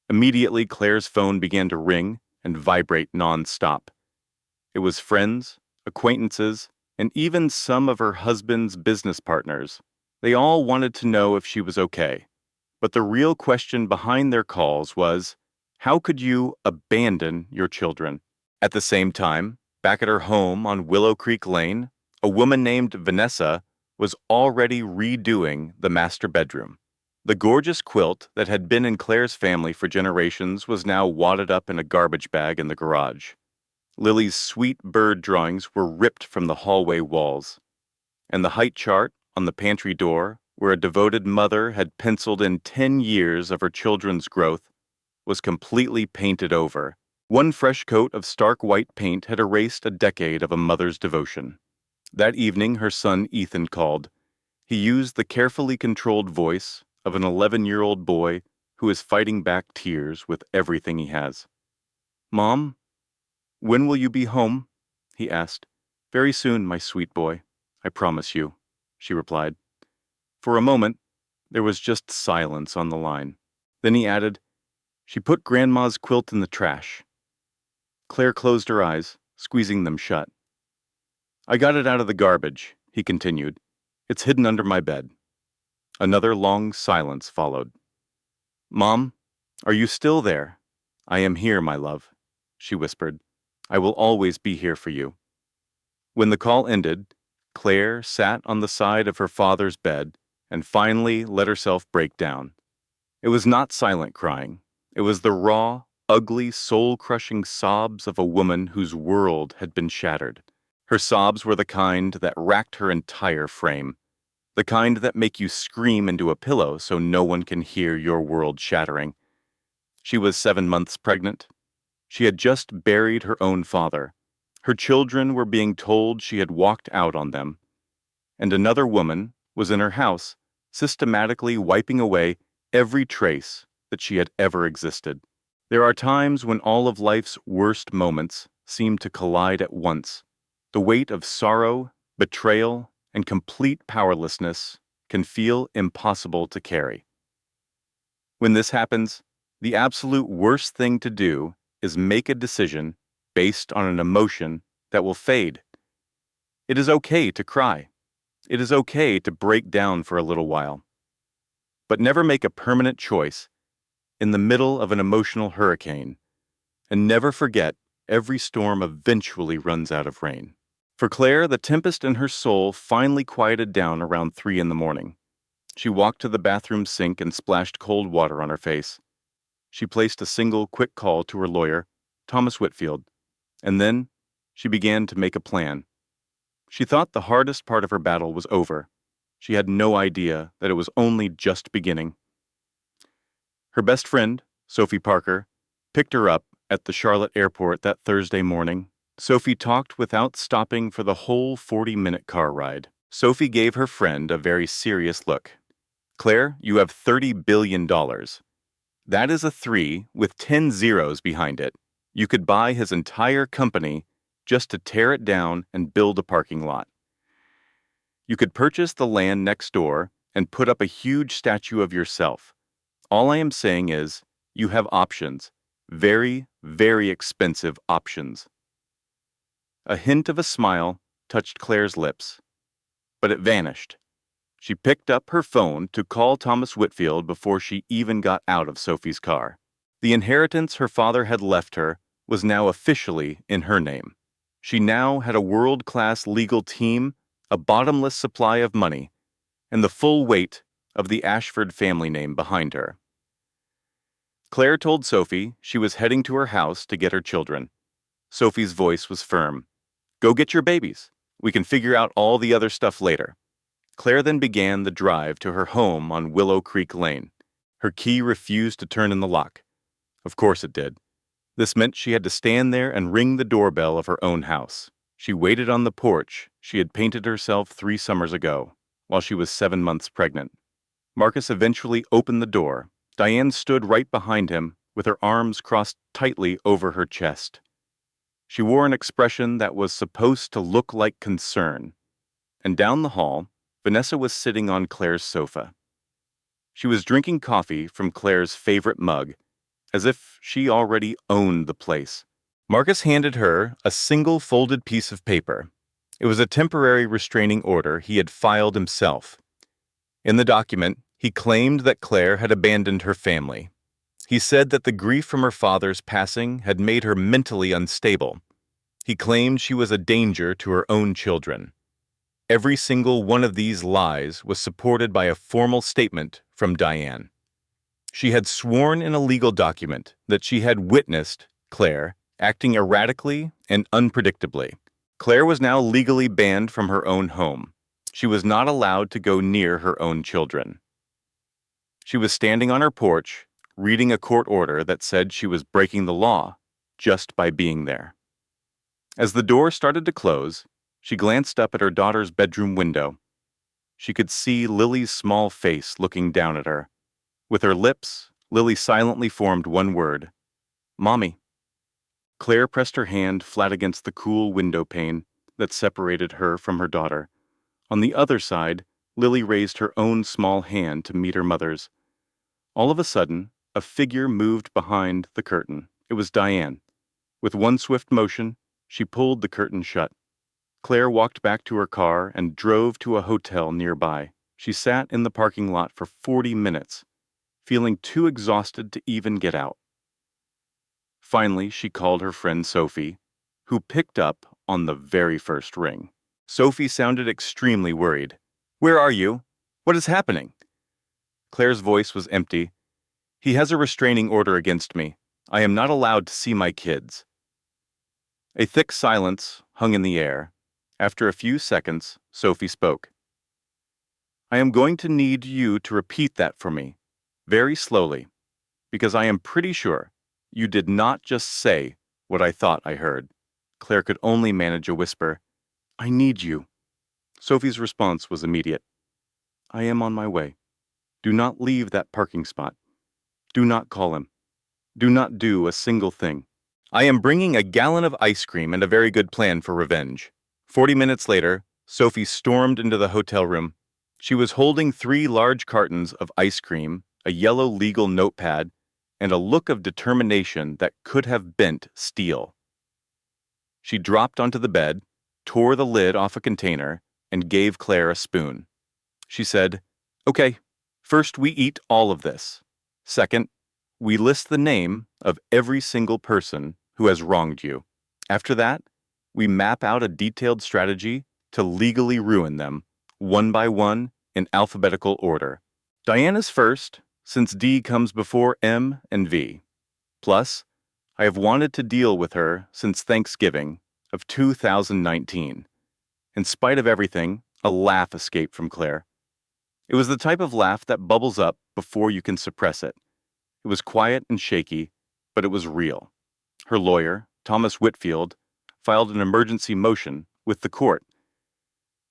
Immediately, Claire's phone began to ring and vibrate non-stop. It was friends, acquaintances, and even some of her husband's business partners. They all wanted to know if she was okay. But the real question behind their calls was, how could you abandon your children? At the same time, back at her home on Willow Creek Lane, a woman named Vanessa was already redoing the master bedroom. The gorgeous quilt that had been in Claire's family for generations was now wadded up in a garbage bag in the garage. Lily's sweet bird drawings were ripped from the hallway walls, and the height chart on the pantry door, where a devoted mother had penciled in 10 years of her children's growth, was completely painted over. One fresh coat of stark white paint had erased a decade of a mother's devotion. That evening, her son Ethan called. He used the carefully controlled voice of an 11-year-old boy who is fighting back tears with everything he has. "Mom, when will you be home?" he asked. "Very soon, my sweet boy, I promise you," she replied. For a moment, there was just silence on the line. Then he added, "She put Grandma's quilt in the trash." Claire closed her eyes, squeezing them shut. "I got it out of the garbage," he continued. "It's hidden under my bed." Another long silence followed. "Mom, are you still there?" "I am here, my love," she whispered. "I will always be here for you." When the call ended, Claire sat on the side of her father's bed and finally let herself break down. It was not silent crying. It was the raw, ugly, soul-crushing sobs of a woman whose world had been shattered. Her sobs were the kind that racked her entire frame, the kind that make you scream into a pillow so no one can hear your world shattering. She was 7 months pregnant. She had just buried her own father. Her children were being told she had walked out on them. And another woman was in her house, systematically wiping away every trace that she had ever existed. There are times when all of life's worst moments seem to collide at once. The weight of sorrow, betrayal, and complete powerlessness can feel impossible to carry. When this happens, the absolute worst thing to do is make a decision based on an emotion that will fade. It is okay to cry. It is okay to break down for a little while. But never make a permanent choice in the middle of an emotional hurricane. And never forget, every storm eventually runs out of rain. For Claire, the tempest in her soul finally quieted down around 3 in the morning. She walked to the bathroom sink and splashed cold water on her face. She placed a single quick call to her lawyer, Thomas Whitfield, and then she began to make a plan. She thought the hardest part of her battle was over. She had no idea that it was only just beginning. Her best friend, Sophie Parker, picked her up at the Charlotte airport that Thursday morning. Sophie talked without stopping for the whole 40-minute car ride. Sophie gave her friend a very serious look. "Claire, you have $30 billion. That is a 3 with 10 zeros behind it. You could buy his entire company just to tear it down and build a parking lot. You could purchase the land next door and put up a huge statue of yourself. All I am saying is, you have options. Very, very expensive options." A hint of a smile touched Claire's lips, but it vanished. She picked up her phone to call Thomas Whitfield before she even got out of Sophie's car. The inheritance her father had left her was now officially in her name. She now had a world-class legal team, a bottomless supply of money, and the full weight of the Ashford family name behind her. Claire told Sophie she was heading to her house to get her children. Sophie's voice was firm. "Go get your babies. We can figure out all the other stuff later." Claire then began the drive to her home on Willow Creek Lane. Her key refused to turn in the lock. Of course it did. This meant she had to stand there and ring the doorbell of her own house. She waited on the porch she had painted herself 3 summers ago, while she was 7 months pregnant. Marcus eventually opened the door. Diane stood right behind him, with her arms crossed tightly over her chest. She wore an expression that was supposed to look like concern. And down the hall, Vanessa was sitting on Claire's sofa. She was drinking coffee from Claire's favorite mug, as if she already owned the place. Marcus handed her a single folded piece of paper. It was a temporary restraining order he had filed himself. In the document, he claimed that Claire had abandoned her family. He said that the grief from her father's passing had made her mentally unstable. He claimed she was a danger to her own children. Every single one of these lies was supported by a formal statement from Diane. She had sworn in a legal document that she had witnessed Claire acting erratically and unpredictably. Claire was now legally banned from her own home. She was not allowed to go near her own children. She was standing on her porch, reading a court order that said she was breaking the law just by being there. As the door started to close, she glanced up at her daughter's bedroom window. She could see Lily's small face looking down at her. With her lips, Lily silently formed one word: "Mommy." Claire pressed her hand flat against the cool window pane that separated her from her daughter. On the other side, Lily raised her own small hand to meet her mother's. All of a sudden, a figure moved behind the curtain. It was Diane. With one swift motion, she pulled the curtain shut. Claire walked back to her car and drove to a hotel nearby. She sat in the parking lot for 40 minutes, feeling too exhausted to even get out. Finally, she called her friend Sophie, who picked up on the very first ring. Sophie sounded extremely worried. "Where are you? What is happening?" Claire's voice was empty. "He has a restraining order against me. I am not allowed to see my kids." A thick silence hung in the air. After a few seconds, Sophie spoke. "I am going to need you to repeat that for me, very slowly, because I am pretty sure you did not just say what I thought I heard." Claire could only manage a whisper. "I need you." Sophie's response was immediate. "I am on my way. Do not leave that parking spot. Do not call him. Do not do a single thing. I am bringing a gallon of ice cream and a very good plan for revenge." 40 minutes later, Sophie stormed into the hotel room. She was holding 3 large cartons of ice cream, a yellow legal notepad, and a look of determination that could have bent steel. She dropped onto the bed, tore the lid off a container, and gave Claire a spoon. She said, "Okay, first we eat all of this. Second, we list the name of every single person who has wronged you. After that, we map out a detailed strategy to legally ruin them, one by one, in alphabetical order. Diana's first, since D comes before M and V. Plus, I have wanted to deal with her since Thanksgiving of 2019. In spite of everything, a laugh escaped from Claire. It was the type of laugh that bubbles up before you can suppress it. It was quiet and shaky, but it was real. Her lawyer, Thomas Whitfield, filed an emergency motion with the court.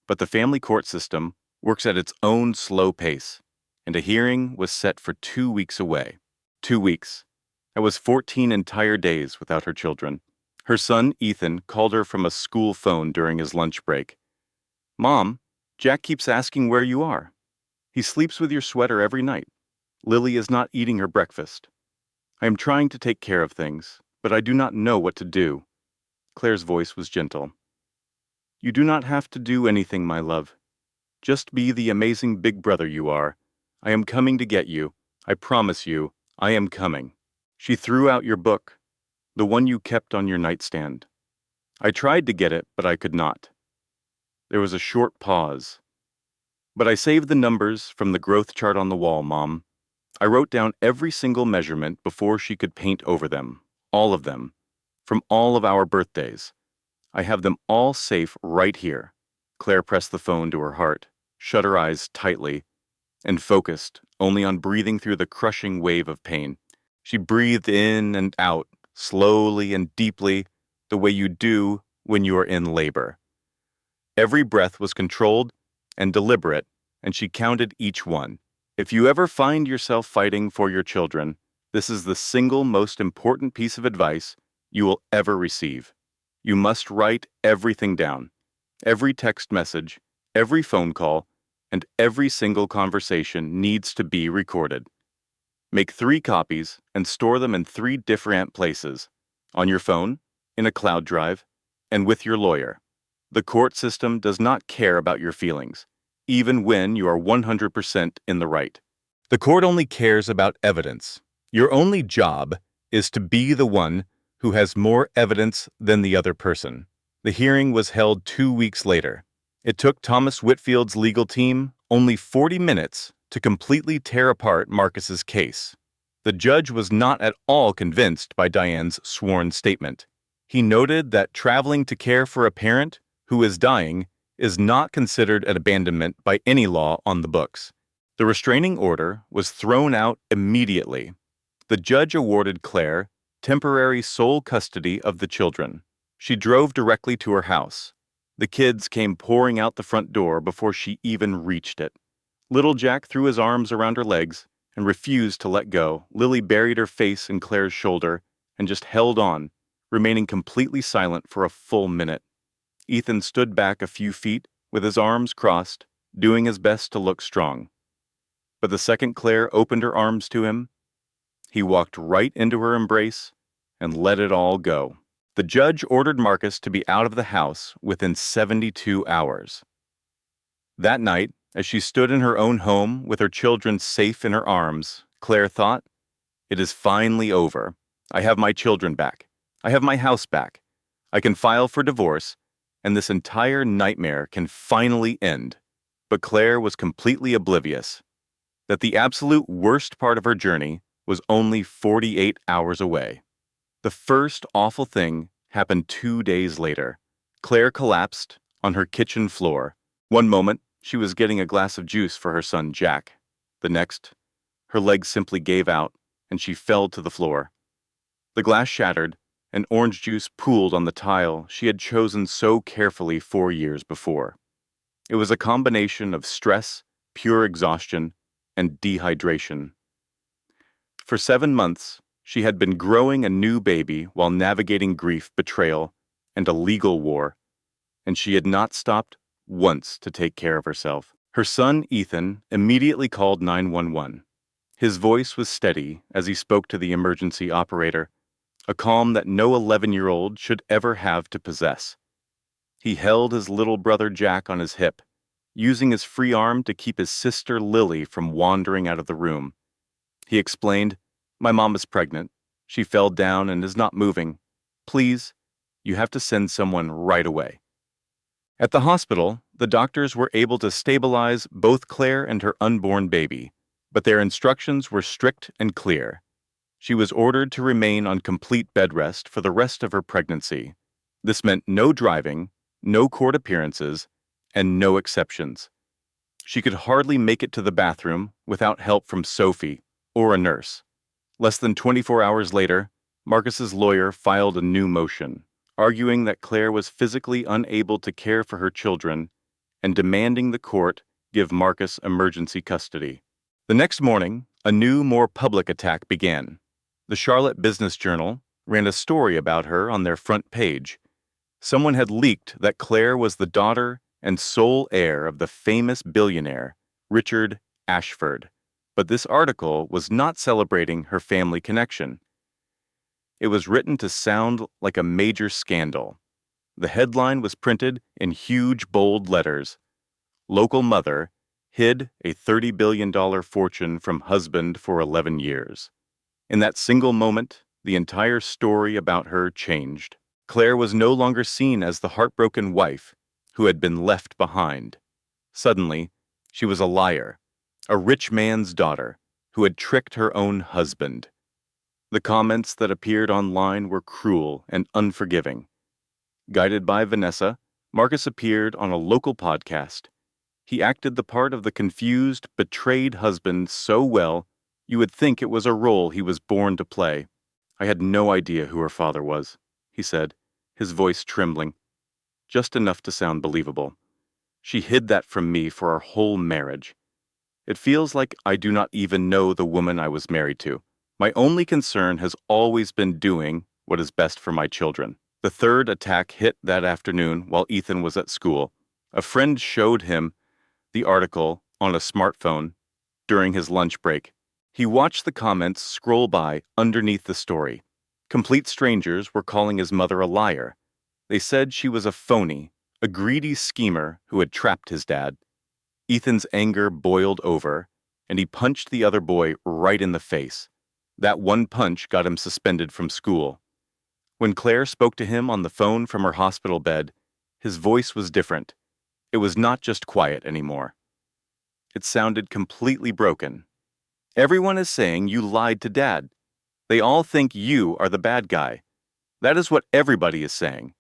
But the family court system works at its own slow pace, and a hearing was set for 2 weeks away. 2 weeks. That was 14 entire days without her children. Her son, Ethan, called her from a school phone during his lunch break. "Mom, Jack keeps asking where you are. He sleeps with your sweater every night. Lily is not eating her breakfast. I am trying to take care of things, but I do not know what to do." Claire's voice was gentle. "You do not have to do anything, my love. Just be the amazing big brother you are. I am coming to get you. I promise you, I am coming." She threw out your book, the one you kept on your nightstand. "I tried to get it, but I could not." There was a short pause. "But I saved the numbers from the growth chart on the wall, Mom. I wrote down every single measurement before she could paint over them, all of them, from all of our birthdays. I have them all safe right here." Claire pressed the phone to her heart, shut her eyes tightly, and focused only on breathing through the crushing wave of pain. She breathed in and out, slowly and deeply, the way you do when you are in labor. Every breath was controlled and deliberate, and she counted each one. If you ever find yourself fighting for your children, this is the single most important piece of advice you will ever receive. You must write everything down. Every text message, every phone call, and every single conversation needs to be recorded. Make 3 copies and store them in 3 different places: on your phone, in a cloud drive, and with your lawyer. The court system does not care about your feelings, even when you are 100% in the right. The court only cares about evidence. Your only job is to be the one who has more evidence than the other person. The hearing was held 2 weeks later. It took Thomas Whitfield's legal team only 40 minutes to completely tear apart Marcus's case. The judge was not at all convinced by Diane's sworn statement. He noted that traveling to care for a parent who is dying is not considered an abandonment by any law on the books. The restraining order was thrown out immediately. The judge awarded Claire temporary sole custody of the children. She drove directly to her house. The kids came pouring out the front door before she even reached it. Little Jack threw his arms around her legs and refused to let go. Lily buried her face in Claire's shoulder and just held on, remaining completely silent for a full minute. Ethan stood back a few feet with his arms crossed, doing his best to look strong. But the second Claire opened her arms to him, he walked right into her embrace and let it all go. The judge ordered Marcus to be out of the house within 72 hours. That night, as she stood in her own home with her children safe in her arms, Claire thought, "It is finally over. I have my children back. I have my house back. I can file for divorce, and this entire nightmare can finally end." But Claire was completely oblivious that the absolute worst part of her journey was only 48 hours away. The first awful thing happened 2 days later. Claire collapsed on her kitchen floor. One moment, she was getting a glass of juice for her son Jack. The next, her legs simply gave out and she fell to the floor. The glass shattered and orange juice pooled on the tile she had chosen so carefully 4 years before. It was a combination of stress, pure exhaustion, and dehydration. For 7 months, she had been growing a new baby while navigating grief, betrayal, and a legal war, and she had not stopped once to take care of herself. Her son, Ethan, immediately called 911. His voice was steady as he spoke to the emergency operator, a calm that no 11-year-old should ever have to possess. He held his little brother Jack on his hip, using his free arm to keep his sister Lily from wandering out of the room. He explained, "My mom is pregnant. She fell down and is not moving. Please, you have to send someone right away." At the hospital, the doctors were able to stabilize both Claire and her unborn baby, but their instructions were strict and clear. She was ordered to remain on complete bed rest for the rest of her pregnancy. This meant no driving, no court appearances, and no exceptions. She could hardly make it to the bathroom without help from Sophie or a nurse. Less than 24 hours later, Marcus's lawyer filed a new motion, arguing that Claire was physically unable to care for her children and demanding the court give Marcus emergency custody. The next morning, a new, more public attack began. The Charlotte Business Journal ran a story about her on their front page. Someone had leaked that Claire was the daughter and sole heir of the famous billionaire, Richard Ashford. But this article was not celebrating her family connection. It was written to sound like a major scandal. The headline was printed in huge, bold letters. "Local mother hid a $30 billion fortune from husband for 11 years. In that single moment, the entire story about her changed. Claire was no longer seen as the heartbroken wife who had been left behind. Suddenly, she was a liar, a rich man's daughter who had tricked her own husband. The comments that appeared online were cruel and unforgiving. Guided by Vanessa, Marcus appeared on a local podcast. He acted the part of the confused, betrayed husband so well, you would think it was a role he was born to play. "I had no idea who her father was," he said, his voice trembling, just enough to sound believable. "She hid that from me for our whole marriage. It feels like I do not even know the woman I was married to. My only concern has always been doing what is best for my children." The third attack hit that afternoon while Ethan was at school. A friend showed him the article on a smartphone during his lunch break. He watched the comments scroll by underneath the story. Complete strangers were calling his mother a liar. They said she was a phony, a greedy schemer who had trapped his dad. Ethan's anger boiled over, and he punched the other boy right in the face. That one punch got him suspended from school. When Claire spoke to him on the phone from her hospital bed, his voice was different. It It was not just quiet anymore. It sounded completely broken. Everyone is saying you lied to Dad. They all think you are the bad guy. That is what everybody is saying.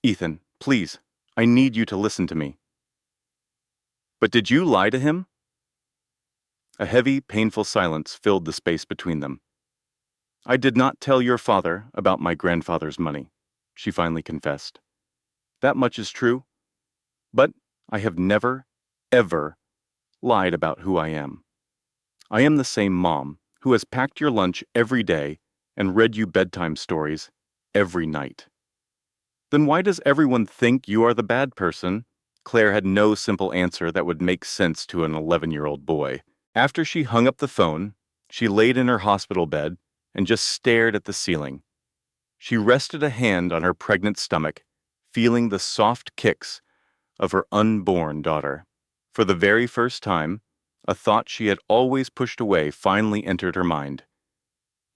Ethan, please, I need you to listen to me. But did you lie to him? A heavy, painful silence filled the space between them. I did not tell your father about my grandfather's money, she finally confessed. That much is true, but I have never, ever lied about who I am. I am the same mom who has packed your lunch every day and read you bedtime stories every night. Then why does everyone think you are the bad person? Claire had no simple answer that would make sense to an 11-year-old boy. After she hung up the phone, she laid in her hospital bed and just stared at the ceiling. She rested a hand on her pregnant stomach, feeling the soft kicks of her unborn daughter. For the very first time, a thought she had always pushed away finally entered her mind.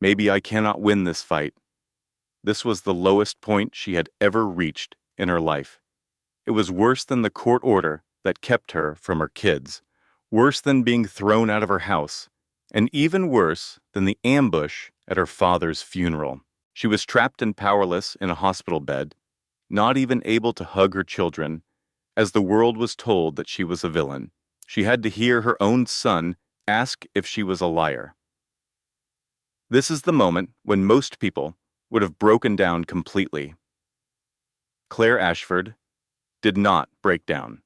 Maybe I cannot win this fight. This was the lowest point she had ever reached in her life. It was worse than the court order that kept her from her kids, worse than being thrown out of her house, and even worse than the ambush at her father's funeral. She was trapped and powerless in a hospital bed, not even able to hug her children, as the world was told that she was a villain. She had to hear her own son ask if she was a liar. This is the moment when most people would have broken down completely. Claire Ashford did not break down,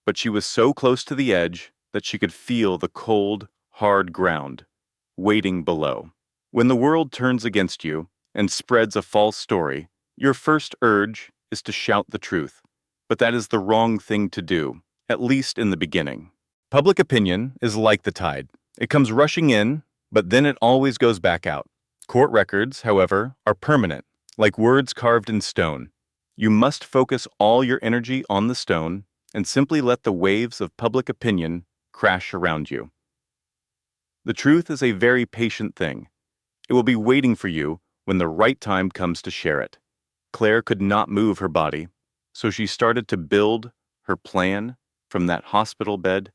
but she was so close to the edge that she could feel the cold, hard ground waiting below. When the world turns against you and spreads a false story, your first urge is to shout the truth, but that is the wrong thing to do, at least in the beginning. Public opinion is like the tide. It comes rushing in, but then it always goes back out. Court records, however, are permanent, like words carved in stone. You must focus all your energy on the stone and simply let the waves of public opinion crash around you. The truth is a very patient thing. It will be waiting for you when the right time comes to share it. Claire could not move her body, so she started to build her plan from that hospital bed.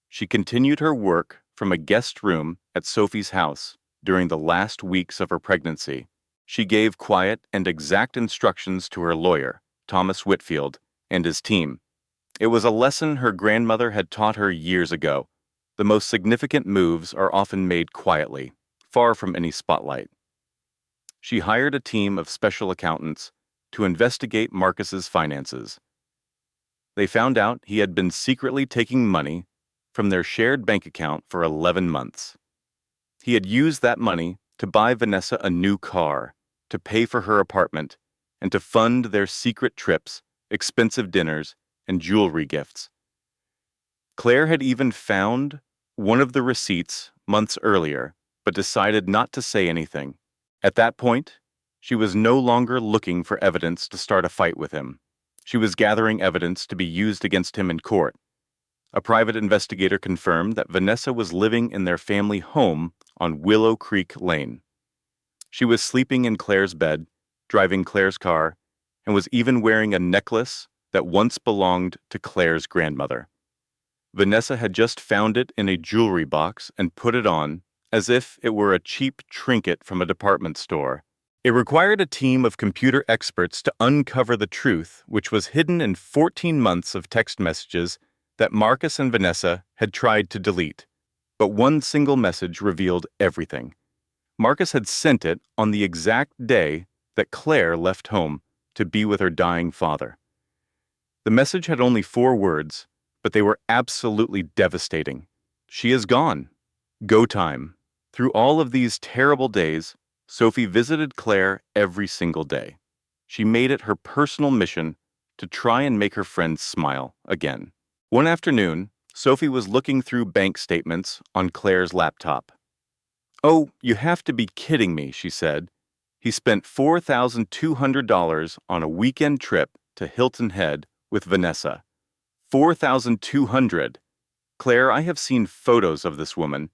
She continued her work from a guest room at Sophie's house during the last weeks of her pregnancy. She gave quiet and exact instructions to her lawyer, Thomas Whitfield, and his team. It was a lesson her grandmother had taught her years ago. The most significant moves are often made quietly, far from any spotlight. She hired a team of special accountants to investigate Marcus's finances. They found out he had been secretly taking money from their shared bank account for 11 months. He had used that money to buy Vanessa a new car, to pay for her apartment, and to fund their secret trips, expensive dinners, and jewelry gifts. Claire had even found one of the receipts months earlier, but decided not to say anything. At that point, she was no longer looking for evidence to start a fight with him. She was gathering evidence to be used against him in court. A private investigator confirmed that Vanessa was living in their family home on Willow Creek Lane. She was sleeping in Claire's bed, driving Claire's car, and was even wearing a necklace that once belonged to Claire's grandmother. Vanessa had just found it in a jewelry box and put it on as if it were a cheap trinket from a department store. It required a team of computer experts to uncover the truth, which was hidden in 14 months of text messages that Marcus and Vanessa had tried to delete. But one single message revealed everything. Marcus had sent it on the exact day that Claire left home to be with her dying father. The message had only 4 words, but they were absolutely devastating. She is gone. Go time. Through all of these terrible days, Sophie visited Claire every single day. She made it her personal mission to try and make her friends smile again. One afternoon, Sophie was looking through bank statements on Claire's laptop. "Oh, you have to be kidding me," she said. "He spent $4,200 on a weekend trip to Hilton Head with Vanessa. $4,200. Claire, I have seen photos of this woman.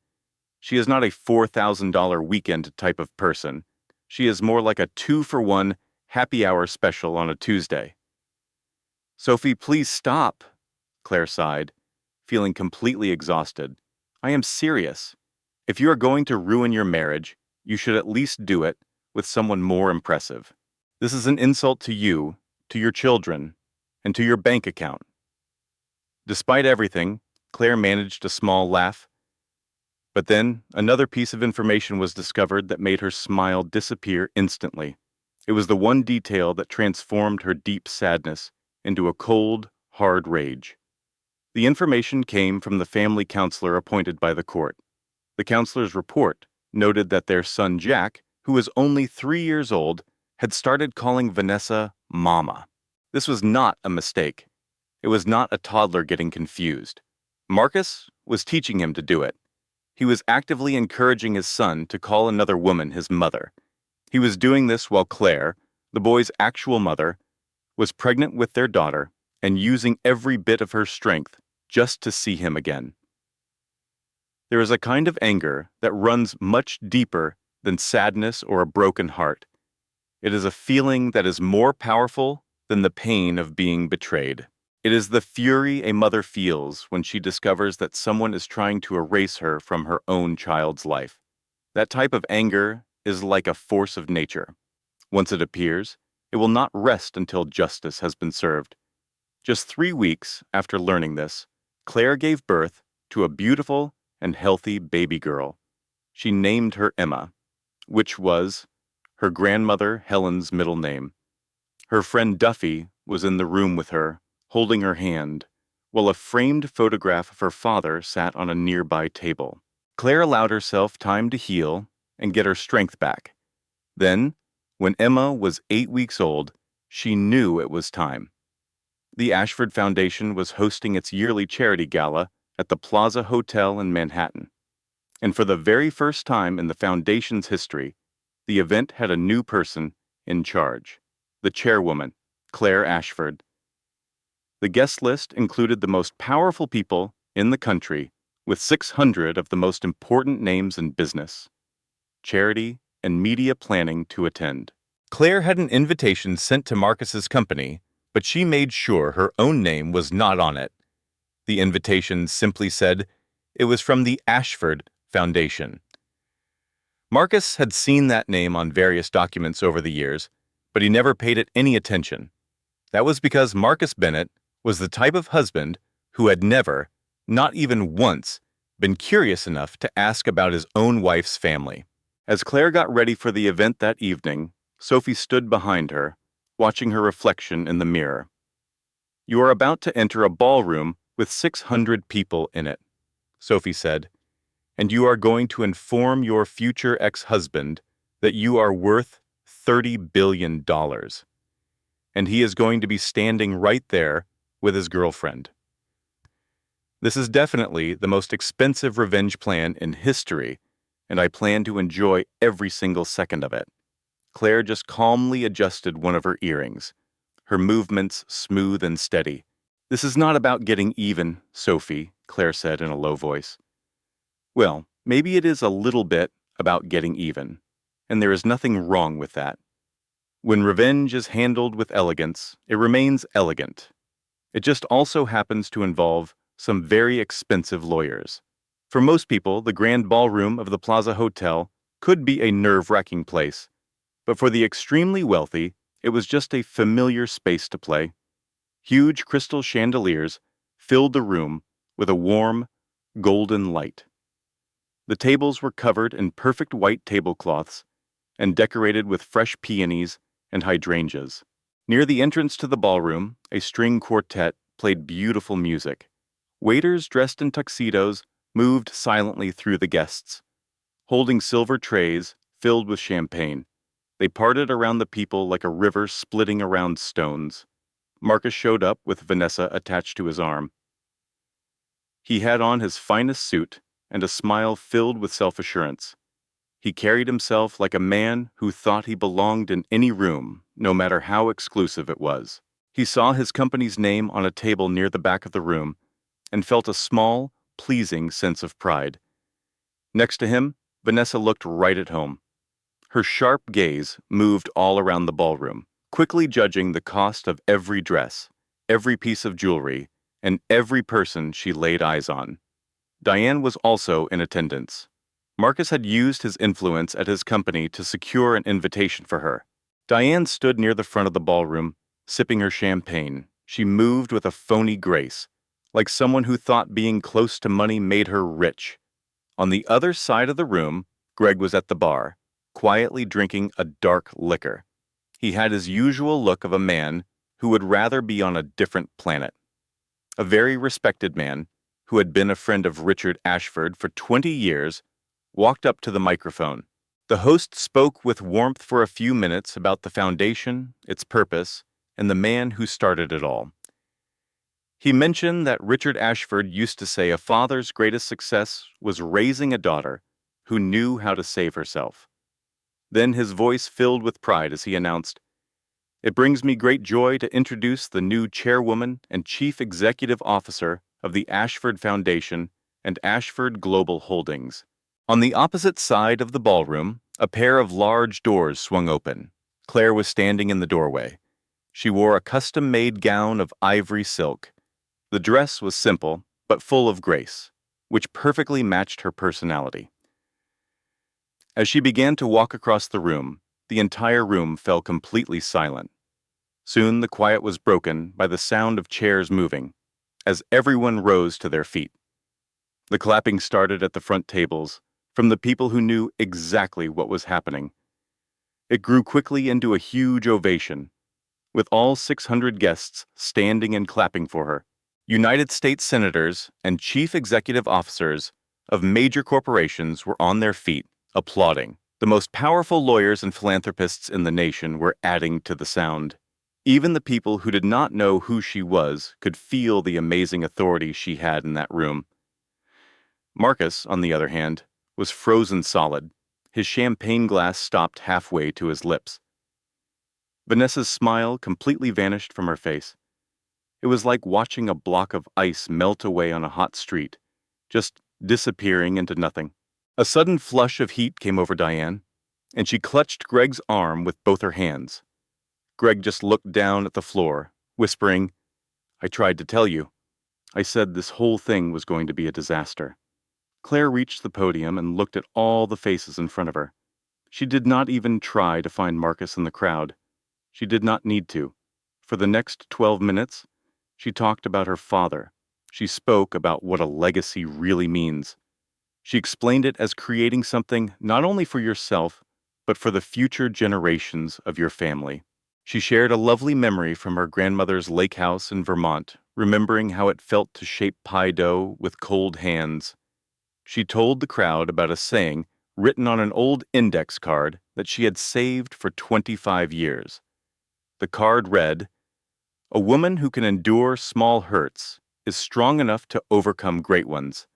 She is not a $4,000 weekend type of person. She is more like a 2-for-1 happy hour special on a Tuesday." "Sophie, please stop." Claire sighed, feeling completely exhausted. I am serious. If you are going to ruin your marriage, you should at least do it with someone more impressive. This is an insult to you, to your children, and to your bank account. Despite everything, Claire managed a small laugh. But then, another piece of information was discovered that made her smile disappear instantly. It was the one detail that transformed her deep sadness into a cold, hard rage. The information came from the family counselor appointed by the court. The counselor's report noted that their son Jack, who was only 3 years old, had started calling Vanessa Mama. This was not a mistake. It was not a toddler getting confused. Marcus was teaching him to do it. He was actively encouraging his son to call another woman his mother. He was doing this while Claire, the boy's actual mother, was pregnant with their daughter and using every bit of her strength just to see him again. There is a kind of anger that runs much deeper than sadness or a broken heart. It is a feeling that is more powerful than the pain of being betrayed. It is the fury a mother feels when she discovers that someone is trying to erase her from her own child's life. That type of anger is like a force of nature. Once it appears, it will not rest until justice has been served. Just 3 weeks after learning this, Claire gave birth to a beautiful and healthy baby girl. She named her Emma, which was her grandmother Helen's middle name. Her friend Duffy was in the room with her, holding her hand, while a framed photograph of her father sat on a nearby table. Claire allowed herself time to heal and get her strength back. Then, when Emma was 8 weeks old, she knew it was time. The Ashford Foundation was hosting its yearly charity gala at the Plaza Hotel in Manhattan. And for the very first time in the foundation's history, the event had a new person in charge, the chairwoman, Claire Ashford. The guest list included the most powerful people in the country, with 600 of the most important names in business, charity, and media planning to attend. Claire had an invitation sent to Marcus's company, but she made sure her own name was not on it. The invitation simply said it was from the Ashford Foundation. Marcus had seen that name on various documents over the years, but he never paid it any attention. That was because Marcus Bennett was the type of husband who had never, not even once, been curious enough to ask about his own wife's family. As Claire got ready for the event that evening, Sophie stood behind her, watching her reflection in the mirror. You are about to enter a ballroom with 600 people in it, Sophie said, and you are going to inform your future ex-husband that you are worth $30 billion. And he is going to be standing right there with his girlfriend. This is definitely the most expensive revenge plan in history, and I plan to enjoy every single second of it. Claire just calmly adjusted one of her earrings, her movements smooth and steady. This is not about getting even, Sophie, Claire said in a low voice. Well, maybe it is a little bit about getting even, and there is nothing wrong with that. When revenge is handled with elegance, it remains elegant. It just also happens to involve some very expensive lawyers. For most people, the grand ballroom of the Plaza Hotel could be a nerve-wracking place, but for the extremely wealthy, it was just a familiar space to play. Huge crystal chandeliers filled the room with a warm, golden light. The tables were covered in perfect white tablecloths and decorated with fresh peonies and hydrangeas. Near the entrance to the ballroom, a string quartet played beautiful music. Waiters dressed in tuxedos moved silently through the guests, holding silver trays filled with champagne. They parted around the people like a river splitting around stones. Marcus showed up with Vanessa attached to his arm. He had on his finest suit and a smile filled with self-assurance. He carried himself like a man who thought he belonged in any room, no matter how exclusive it was. He saw his company's name on a table near the back of the room and felt a small, pleasing sense of pride. Next to him, Vanessa looked right at home. Her sharp gaze moved all around the ballroom, quickly judging the cost of every dress, every piece of jewelry, and every person she laid eyes on. Diane was also in attendance. Marcus had used his influence at his company to secure an invitation for her. Diane stood near the front of the ballroom, sipping her champagne. She moved with a phony grace, like someone who thought being close to money made her rich. On the other side of the room, Greg was at the bar, quietly drinking a dark liquor. He had his usual look of a man who would rather be on a different planet. A very respected man, who had been a friend of Richard Ashford for 20 years, walked up to the microphone. The host spoke with warmth for a few minutes about the foundation, its purpose, and the man who started it all. He mentioned that Richard Ashford used to say a father's greatest success was raising a daughter who knew how to save herself. Then his voice filled with pride as he announced, "It brings me great joy to introduce the new chairwoman and chief executive officer of the Ashford Foundation and Ashford Global Holdings." On the opposite side of the ballroom, a pair of large doors swung open. Claire was standing in the doorway. She wore a custom-made gown of ivory silk. The dress was simple, but full of grace, which perfectly matched her personality. As she began to walk across the room, the entire room fell completely silent. Soon the quiet was broken by the sound of chairs moving, as everyone rose to their feet. The clapping started at the front tables, from the people who knew exactly what was happening. It grew quickly into a huge ovation, with all 600 guests standing and clapping for her. United States senators and chief executive officers of major corporations were on their feet, applauding. The most powerful lawyers and philanthropists in the nation were adding to the sound. Even the people who did not know who she was could feel the amazing authority she had in that room. Marcus, on the other hand, was frozen solid. His champagne glass stopped halfway to his lips. Vanessa's smile completely vanished from her face. It was like watching a block of ice melt away on a hot street, just disappearing into nothing. A sudden flush of heat came over Diane, and she clutched Greg's arm with both her hands. Greg just looked down at the floor, whispering, "I tried to tell you. I said this whole thing was going to be a disaster." Claire reached the podium and looked at all the faces in front of her. She did not even try to find Marcus in the crowd. She did not need to. For the next 12 minutes, she talked about her father. She spoke about what a legacy really means. She explained it as creating something not only for yourself, but for the future generations of your family. She shared a lovely memory from her grandmother's lake house in Vermont, remembering how it felt to shape pie dough with cold hands. She told the crowd about a saying written on an old index card that she had saved for 25 years. The card read, "A woman who can endure small hurts is strong enough to overcome great ones."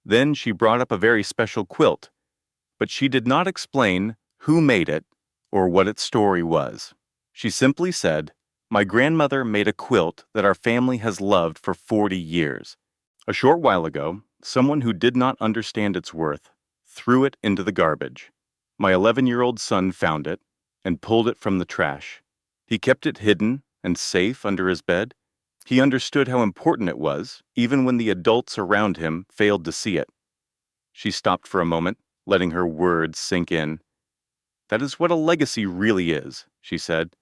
Then she brought up a very special quilt, but she did not explain who made it or what its story was. She simply said, "My grandmother made a quilt that our family has loved for 40 years. A short while ago, someone who did not understand its worth threw it into the garbage. My 11-year-old son found it and pulled it from the trash. He kept it hidden and safe under his bed. He understood how important it was, even when the adults around him failed to see it." She stopped for a moment, letting her words sink in. "That is what a legacy really is," she said.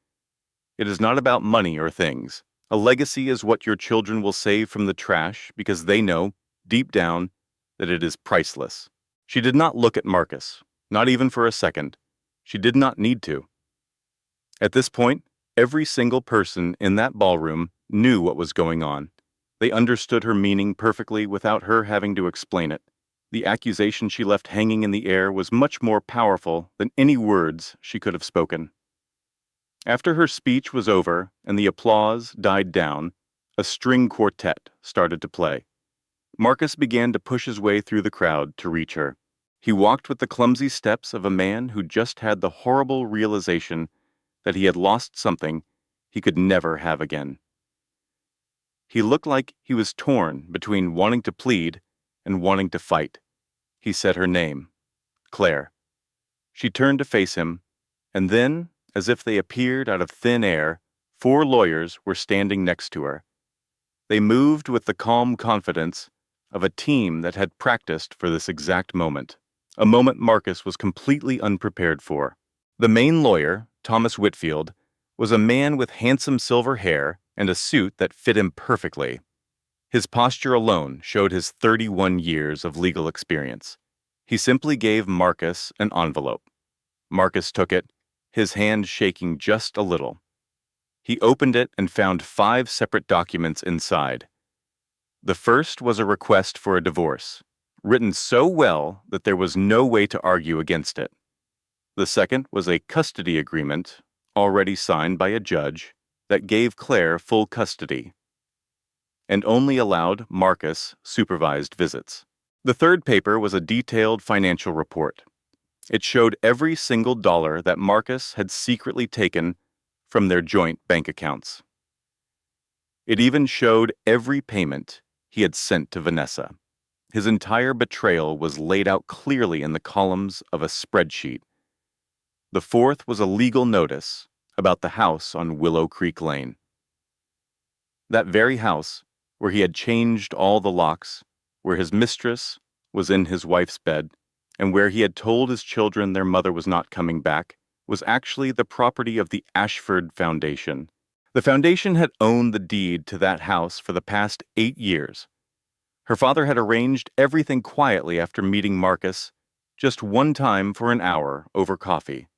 "It is not about money or things. A legacy is what your children will save from the trash because they know, deep down, that it is priceless." She did not look at Marcus, not even for a second. She did not need to. At this point, every single person in that ballroom knew what was going on. They understood her meaning perfectly without her having to explain it. The accusation she left hanging in the air was much more powerful than any words she could have spoken. After her speech was over and the applause died down, a string quartet started to play. Marcus began to push his way through the crowd to reach her. He walked with the clumsy steps of a man who just had the horrible realization that he had lost something he could never have again. He looked like he was torn between wanting to plead and wanting to fight. He said her name, Claire. She turned to face him, and then, as if they appeared out of thin air, 4 lawyers were standing next to her. They moved with the calm confidence of a team that had practiced for this exact moment, a moment Marcus was completely unprepared for. The main lawyer, Thomas Whitfield, was a man with handsome silver hair and a suit that fit him perfectly. His posture alone showed his 31 years of legal experience. He simply gave Marcus an envelope. Marcus took it, his hand shaking just a little. He opened it and found 5 separate documents inside. The first was a request for a divorce, written so well that there was no way to argue against it. The second was a custody agreement, already signed by a judge, that gave Claire full custody and only allowed Marcus supervised visits. The third paper was a detailed financial report. It showed every single dollar that Marcus had secretly taken from their joint bank accounts. It even showed every payment he had sent to Vanessa. His entire betrayal was laid out clearly in the columns of a spreadsheet. The fourth was a legal notice about the house on Willow Creek Lane. That very house, where he had changed all the locks, where his mistress was in his wife's bed, and where he had told his children their mother was not coming back, was actually the property of the Ashford Foundation. The foundation had owned the deed to that house for the past 8 years. Her father had arranged everything quietly after meeting Marcus just one time for an hour over coffee.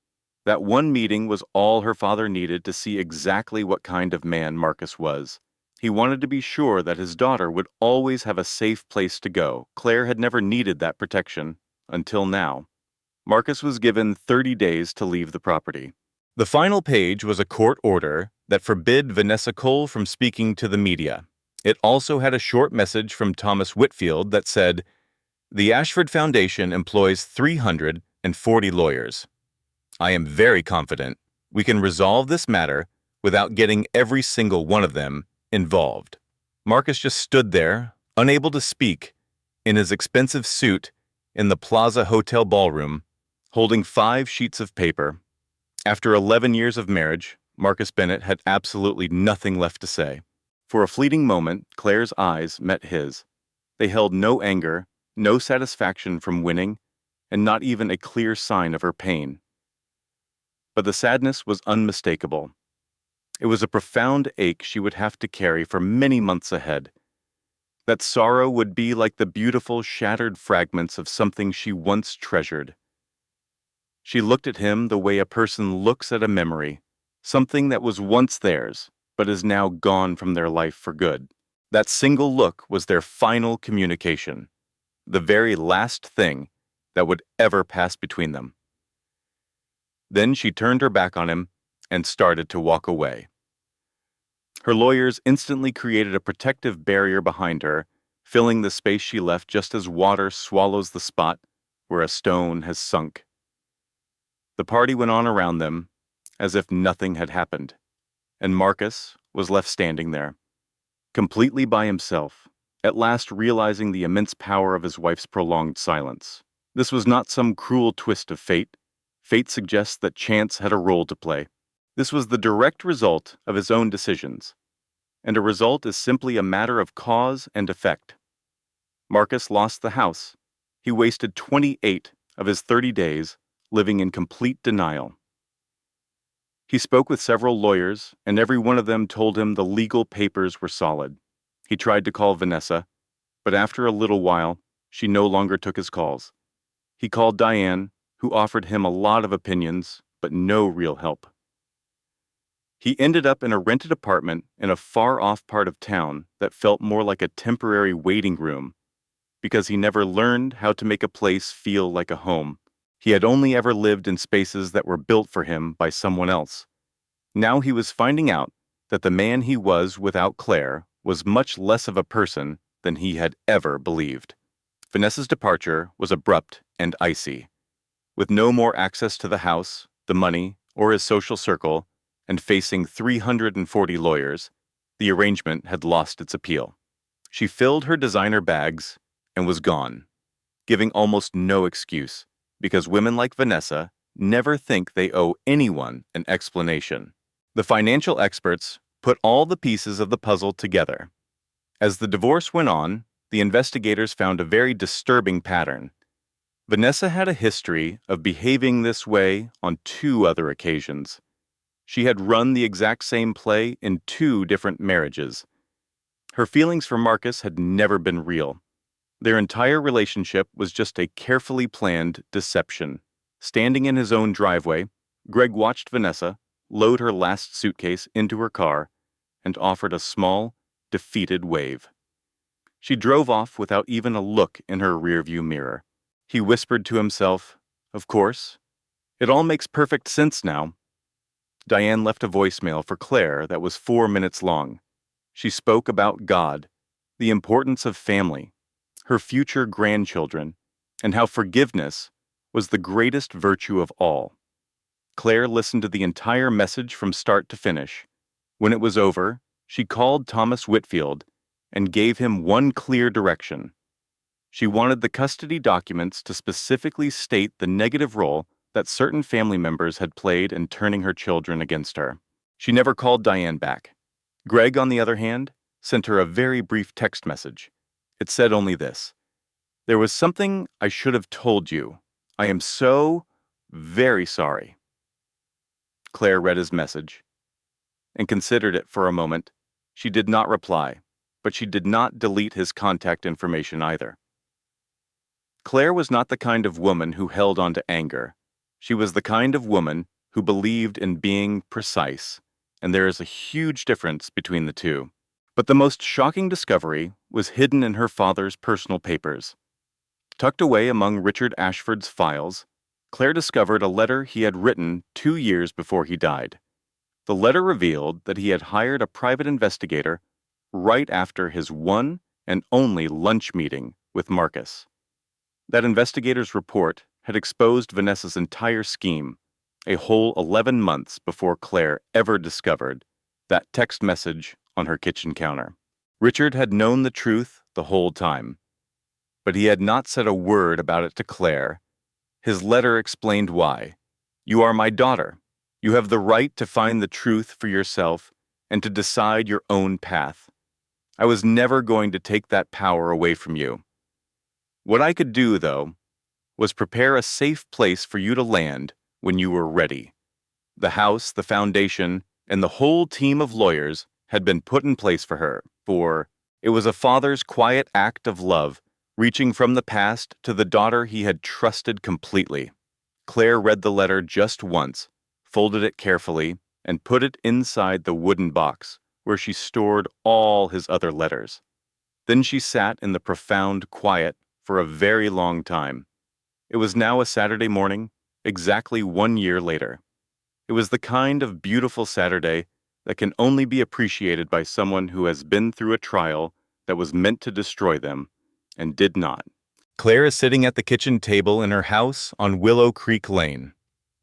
That one meeting was all her father needed to see exactly what kind of man Marcus was. He wanted to be sure that his daughter would always have a safe place to go. Claire had never needed that protection until now. Marcus was given 30 days to leave the property. The final page was a court order that forbid Vanessa Cole from speaking to the media. It also had a short message from Thomas Whitfield that said, "The Ashford Foundation employs 340 lawyers. I am very confident we can resolve this matter without getting every single one of them involved." Marcus just stood there, unable to speak, in his expensive suit in the Plaza Hotel ballroom, holding 5 sheets of paper. After 11 years of marriage, Marcus Bennett had absolutely nothing left to say. For a fleeting moment, Claire's eyes met his. They held no anger, no satisfaction from winning, and not even a clear sign of her pain. But the sadness was unmistakable. It was a profound ache she would have to carry for many months ahead. That sorrow would be like the beautiful shattered fragments of something she once treasured. She looked at him the way a person looks at a memory, something that was once theirs, but is now gone from their life for good. That single look was their final communication, the very last thing that would ever pass between them. Then she turned her back on him and started to walk away. Her lawyers instantly created a protective barrier behind her, filling the space she left just as water swallows the spot where a stone has sunk. The party went on around them as if nothing had happened, and Marcus was left standing there, completely by himself, at last realizing the immense power of his wife's prolonged silence. This was not some cruel twist of fate. Fate suggests that chance had a role to play. This was the direct result of his own decisions, and a result is simply a matter of cause and effect. Marcus lost the house. He wasted 28 of his 30 days living in complete denial. He spoke with several lawyers, and every one of them told him the legal papers were solid. He tried to call Vanessa, but after a little while, she no longer took his calls. He called Diane, who offered him a lot of opinions, but no real help. He ended up in a rented apartment in a far-off part of town that felt more like a temporary waiting room, because he never learned how to make a place feel like a home. He had only ever lived in spaces that were built for him by someone else. Now he was finding out that the man he was without Claire was much less of a person than he had ever believed. Vanessa's departure was abrupt and icy. With no more access to the house, the money, or his social circle, and facing 340 lawyers, the arrangement had lost its appeal. She filled her designer bags and was gone, giving almost no excuse, because women like Vanessa never think they owe anyone an explanation. The financial experts put all the pieces of the puzzle together. As the divorce went on, the investigators found a very disturbing pattern. Vanessa had a history of behaving this way on 2 other occasions. She had run the exact same play in 2 different marriages. Her feelings for Marcus had never been real. Their entire relationship was just a carefully planned deception. Standing in his own driveway, Greg watched Vanessa load her last suitcase into her car and offered a small, defeated wave. She drove off without even a look in her rearview mirror. He whispered to himself, "Of course. It all makes perfect sense now." Diane left a voicemail for Claire that was 4 minutes long. She spoke about God, the importance of family, her future grandchildren, and how forgiveness was the greatest virtue of all. Claire listened to the entire message from start to finish. When it was over, she called Thomas Whitfield and gave him one clear direction. She wanted the custody documents to specifically state the negative role that certain family members had played in turning her children against her. She never called Diane back. Greg, on the other hand, sent her a very brief text message. It said only this: "There was something I should have told you. I am so very sorry." Claire read his message and considered it for a moment. She did not reply, but she did not delete his contact information either. Claire was not the kind of woman who held on to anger. She was the kind of woman who believed in being precise, and there is a huge difference between the two. But the most shocking discovery was hidden in her father's personal papers. Tucked away among Richard Ashford's files, Claire discovered a letter he had written 2 years before he died. The letter revealed that he had hired a private investigator right after his one and only lunch meeting with Marcus. That investigator's report had exposed Vanessa's entire scheme, a whole 11 months before Claire ever discovered that text message on her kitchen counter. Richard had known the truth the whole time, but he had not said a word about it to Claire. His letter explained why. "You are my daughter. You have the right to find the truth for yourself and to decide your own path. I was never going to take that power away from you. What I could do, though, was prepare a safe place for you to land when you were ready. The house, the foundation, and the whole team of lawyers had been put in place for her, for it was a father's quiet act of love, reaching from the past to the daughter he had trusted completely." Claire read the letter just once, folded it carefully, and put it inside the wooden box where she stored all his other letters. Then she sat in the profound quiet for a very long time. It was now a Saturday morning, exactly 1 year later. It was the kind of beautiful Saturday that can only be appreciated by someone who has been through a trial that was meant to destroy them and did not. Claire is sitting at the kitchen table in her house on Willow Creek Lane.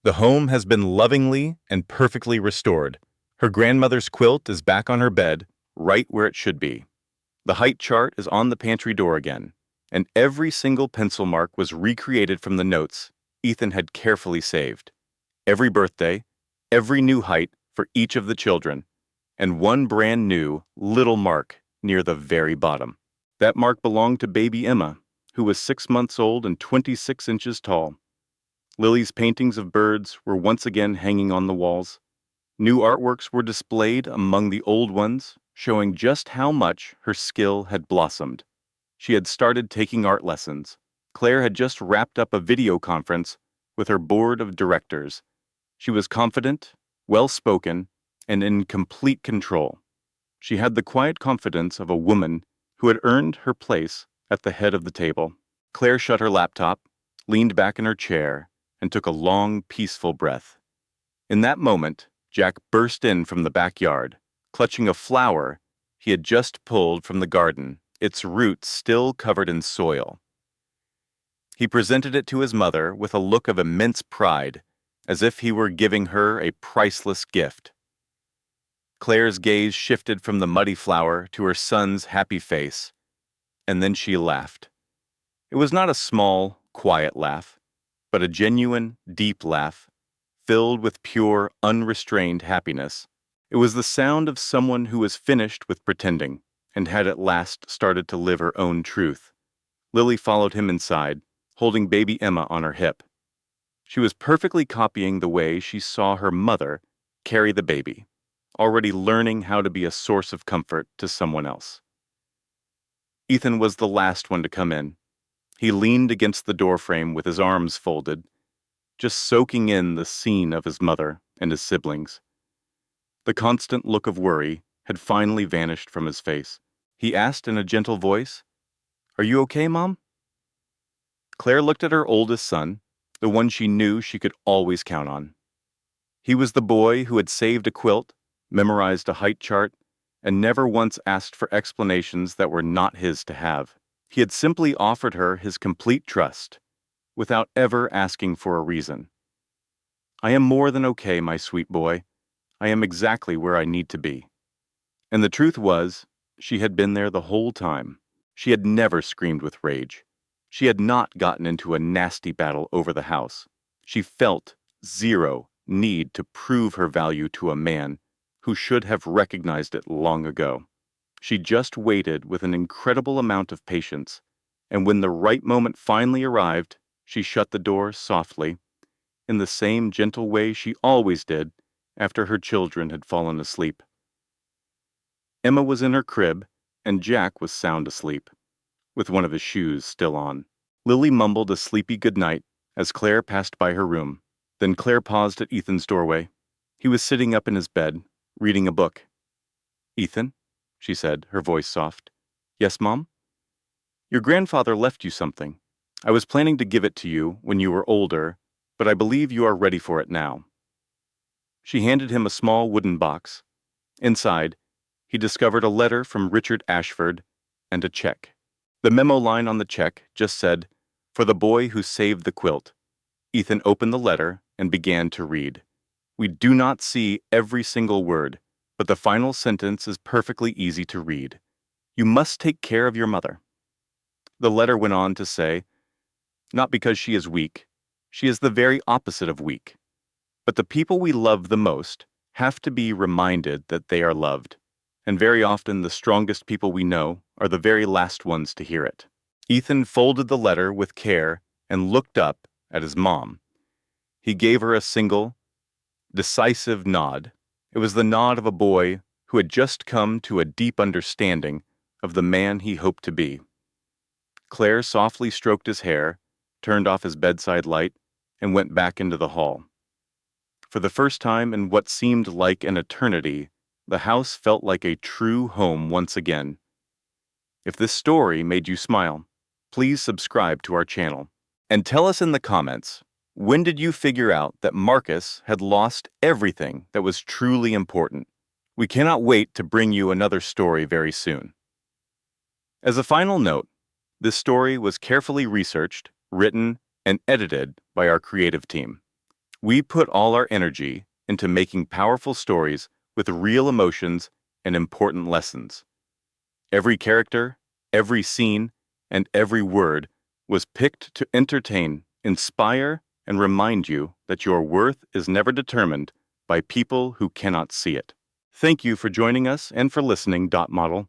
The home has been lovingly and perfectly restored. Her grandmother's quilt is back on her bed, right where it should be. The height chart is on the pantry door again, and every single pencil mark was recreated from the notes Ethan had carefully saved. Every birthday, every new height for each of the children, and one brand new little mark near the very bottom. That mark belonged to baby Emma, who was 6 months old and 26 inches tall. Lily's paintings of birds were once again hanging on the walls. New artworks were displayed among the old ones, showing just how much her skill had blossomed. She had started taking art lessons. Claire had just wrapped up a video conference with her board of directors. She was confident, well-spoken, and in complete control. She had the quiet confidence of a woman who had earned her place at the head of the table. Claire shut her laptop, leaned back in her chair, and took a long, peaceful breath. In that moment, Jack burst in from the backyard, clutching a flower he had just pulled from the garden, its roots still covered in soil. He presented it to his mother with a look of immense pride, as if he were giving her a priceless gift. Claire's gaze shifted from the muddy flower to her son's happy face, and then she laughed. It was not a small, quiet laugh, but a genuine, deep laugh, filled with pure, unrestrained happiness. It was the sound of someone who was finished with pretending, and had at last started to live her own truth. Lily followed him inside, holding baby Emma on her hip. She was perfectly copying the way she saw her mother carry the baby, already learning how to be a source of comfort to someone else. Ethan was the last one to come in. He leaned against the doorframe with his arms folded, just soaking in the scene of his mother and his siblings. The constant look of worry had finally vanished from his face. He asked in a gentle voice, "Are you okay, Mom?" Claire looked at her oldest son, the one she knew she could always count on. He was the boy who had saved a quilt, memorized a height chart, and never once asked for explanations that were not his to have. He had simply offered her his complete trust, without ever asking for a reason. "I am more than okay, my sweet boy. I am exactly where I need to be." And the truth was, she had been there the whole time. She had never screamed with rage. She had not gotten into a nasty battle over the house. She felt zero need to prove her value to a man who should have recognized it long ago. She just waited with an incredible amount of patience, and when the right moment finally arrived, she shut the door softly, in the same gentle way she always did after her children had fallen asleep. Emma was in her crib, and Jack was sound asleep, with one of his shoes still on. Lily mumbled a sleepy goodnight as Claire passed by her room. Then Claire paused at Ethan's doorway. He was sitting up in his bed, reading a book. "Ethan," she said, her voice soft. "Yes, Mom?" "Your grandfather left you something. I was planning to give it to you when you were older, but I believe you are ready for it now." She handed him a small wooden box. Inside, he discovered a letter from Richard Ashford and a check. The memo line on the check just said, "For the boy who saved the quilt." Ethan opened the letter and began to read. We do not see every single word, but the final sentence is perfectly easy to read. "You must take care of your mother." The letter went on to say, "Not because she is weak. She is the very opposite of weak. But the people we love the most have to be reminded that they are loved. And very often the strongest people we know are the very last ones to hear it." Ethan folded the letter with care and looked up at his mom. He gave her a single, decisive nod. It was the nod of a boy who had just come to a deep understanding of the man he hoped to be. Claire softly stroked his hair, turned off his bedside light, and went back into the hall. For the first time in what seemed like an eternity, the house felt like a true home once again. If this story made you smile, please subscribe to our channel. And tell us in the comments, when did you figure out that Marcus had lost everything that was truly important? We cannot wait to bring you another story very soon. As a final note, this story was carefully researched, written, and edited by our creative team. We put all our energy into making powerful stories with real emotions and important lessons. Every character, every scene, and every word was picked to entertain, inspire, and remind you that your worth is never determined by people who cannot see it. Thank you for joining us and for listening. Model.